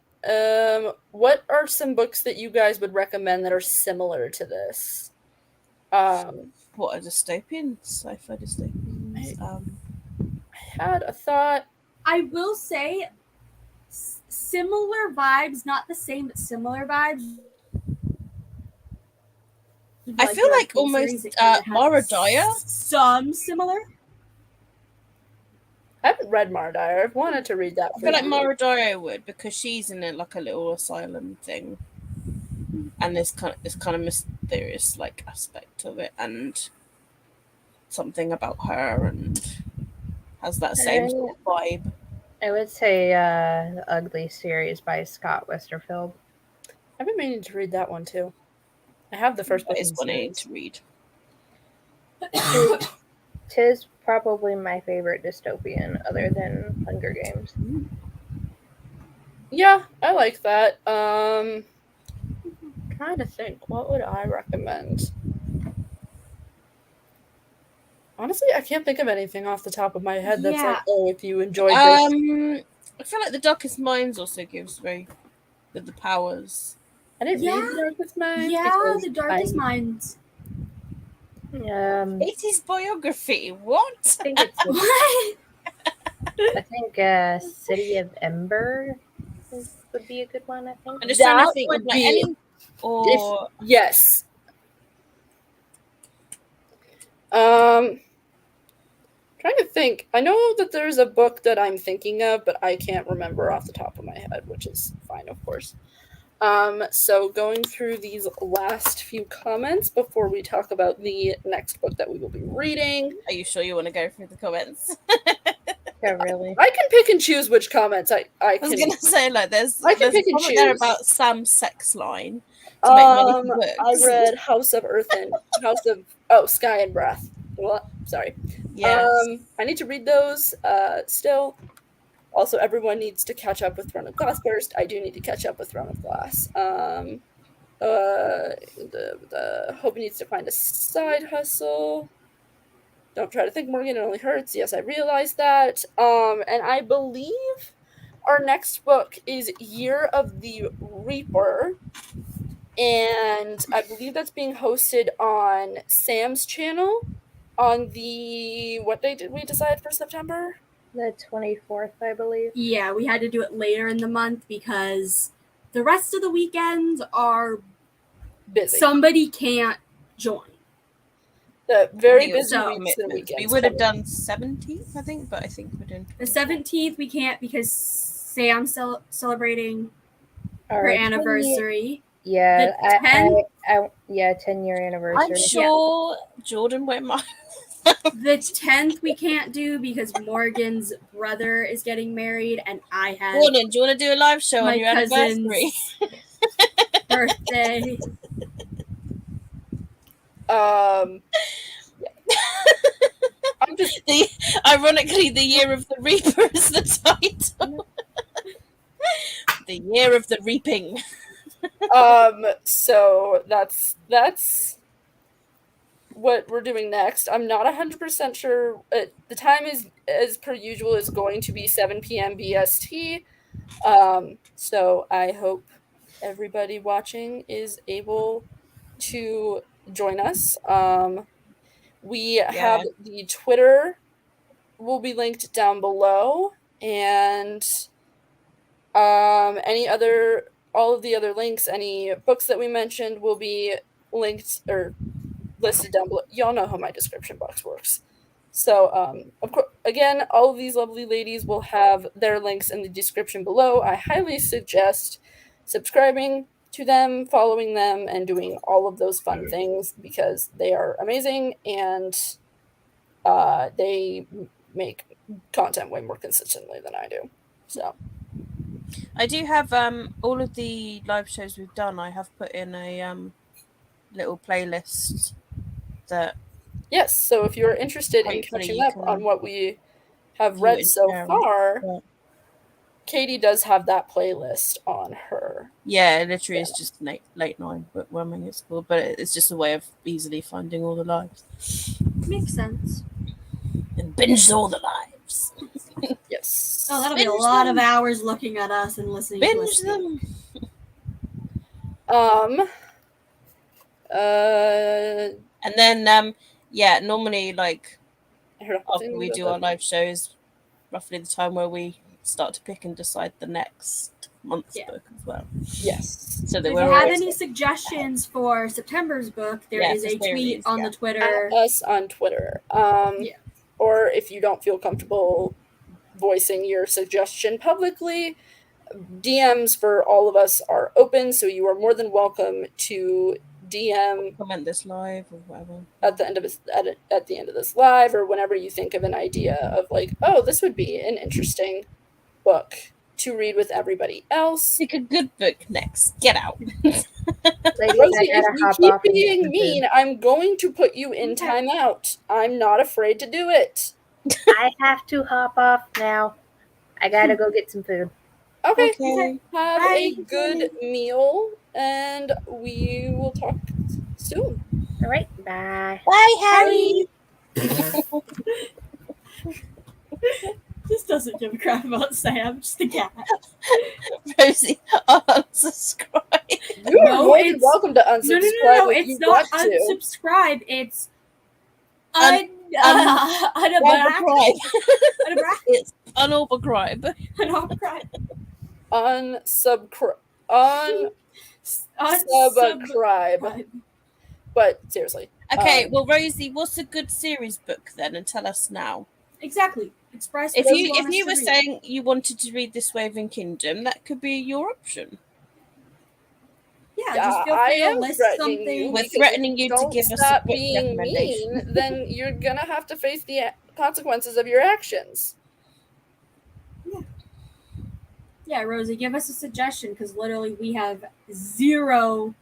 what are some books that you guys would recommend that are similar to this? What are dystopian? Sci-fi dystopians? I had a thought. I will say similar vibes, not the same, but similar vibes. I feel like almost Mara Dyer. Some similar. I haven't read Mara Dyer. I've wanted to read that. I feel like Mara Dyer would, because she's in like a little asylum thing, and this kind of mysterious like aspect of it, and something about her, and has that same sort of vibe. I would say the Ugly series by Scott Westerfeld. I've been meaning to read that one too. I have the first book. That is one I need to read. Tis probably my favorite dystopian, other than Hunger Games. Yeah, I like that. I'm trying to think, what would I recommend? Honestly, I can't think of anything off the top of my head that's like, oh, if you enjoyed this. I feel like The Darkest Minds also gives very with the powers. I didn't read The Darkest Minds. Yeah, The Darkest Minds. 80s biography. What? I think it's What? I think City of Ember would be a good one. I think. I'm just trying to think of like any or yes. Trying to think. I know that there's a book that I'm thinking of, but I can't remember off the top of my head, which is fine, of course. So going through these last few comments before we talk about the next book that we will be reading. Are you sure you want to go through the comments? Yeah, really. I can pick and choose which comments I was gonna say, like, there's pick and a comment choose. there about Sam's sex line to make money for books. I read House of Earth and Sky and Breath. Well, sorry. Yes. I need to read those still. Also, everyone needs to catch up with Throne of Glass first. I do need to catch up with Throne of Glass. The Hope needs to find a side hustle. Don't try to think, Morgan, it only hurts. Yes, I realize that. And I believe our next book is Year of the Reaper. And I believe that's being hosted on Sam's channel on the, what day did we decide for September? The 24th, I believe. Yeah, we had to do it later in the month because the rest of the weekends are busy. Somebody can't join. The very busy weeks and weekends. We would have done 17th, I think, but I think we're doing the 17th. We can't because Sam's celebrating her Alright, anniversary. Yeah, The 10th? 10-year anniversary. I'm sure Jordan won't mind. The 10th we can't do because Morgan's brother is getting married, and I have Jordan, do you want to do a live show on your cousin's anniversary? birthday. I'm just ironically, the Year of the Reaper is the title. The Year of the Reaping. So that's what we're doing next. I'm not 100% sure. The time is, as per usual, is going to be 7 p.m. BST. So I hope everybody watching is able to join us. We have the Twitter will be linked down below, and all of the other links, any books that we mentioned will be linked or listed down below. Y'all know how my description box works. So, of course, again, all of these lovely ladies will have their links in the description below. I highly suggest subscribing to them, following them, and doing all of those fun things because they are amazing and they make content way more consistently than I do. So, I do have all of the live shows we've done. I have put in a little playlist that yes, so if you're interested in hopefully catching you up can on what we have view it read and so share it. far, Yeah. Katie does have that playlist on her. Yeah, it literally is just late night bookworming it's called, but it's just a way of easily finding all the lives Makes sense. and binge all the lives. Yes. Oh, that'll be a Binge lot them. of hours looking at us and listening to Binge us. them. And then normally like I heard a after thing we about do that. our live shows, roughly the time where we start to pick and decide the next month's book as well. Yes. So So that if we're you have always any suggestions for September's book, there Yeah, is for a tweet series, on yeah. the Twitter. At us on Twitter. Yeah. Or if you don't feel comfortable voicing your suggestion publicly, DMs for all of us are open, so you are more than welcome to DM comment this live or whatever at the end of this live, or whenever you think of an idea of like, oh, this would be an interesting book to read with everybody else. Pick a good book next. Get out. Ladies, Rosie, I if gotta you hop keep off and get being some mean, food. I'm going to put you in Okay. timeout. I'm not afraid to do it. I have to hop off now. I gotta go get some food. Okay. Okay. Have Bye, a good meal, and we will talk soon. All right, bye. Bye, Harry. Just doesn't give a crap about Sam, just the cat. Rosie, I'll unsubscribe. You are No, more than it's- welcome to unsubscribe No, if it's you not want to. unsubscribe, it's Unsubscribe. It's unsubscribe. Unsubscribe. But seriously. Okay, well, Rosie, what's a good series book then? And tell us now. Exactly. Express If what you want us to were read. saying you wanted to read This Waving Kingdom, that could be your option. Yeah, just feel free to list something. We're threatening you to give us a book being recommendation. mean, then you're gonna have to face the consequences of your actions. Yeah, Rosie, give us a suggestion because literally we have 0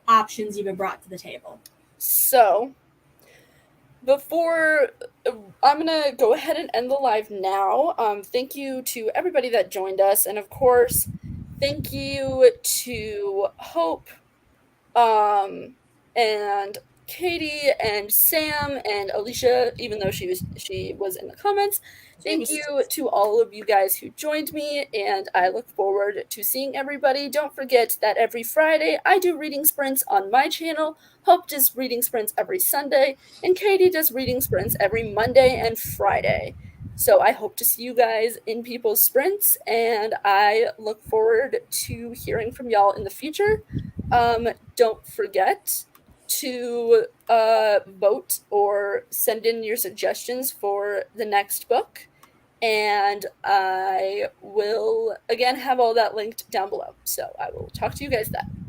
options you've brought to the table. So, before I'm gonna go ahead and end the live now. Thank you to everybody that joined us, and of course, thank you to Hope, and Katie and Sam and Alicia, even though she was in the comments. Thank you to all of you guys who joined me, and I look forward to seeing everybody. Don't forget that every Friday I do reading sprints on my channel. Hope does reading sprints every Sunday, and Katie does reading sprints every Monday and Friday. So I hope to see you guys in people's sprints, and I look forward to hearing from y'all in the future. Don't forget to vote or send in your suggestions for the next book, and I will again have all that linked down below. So I will talk to you guys then.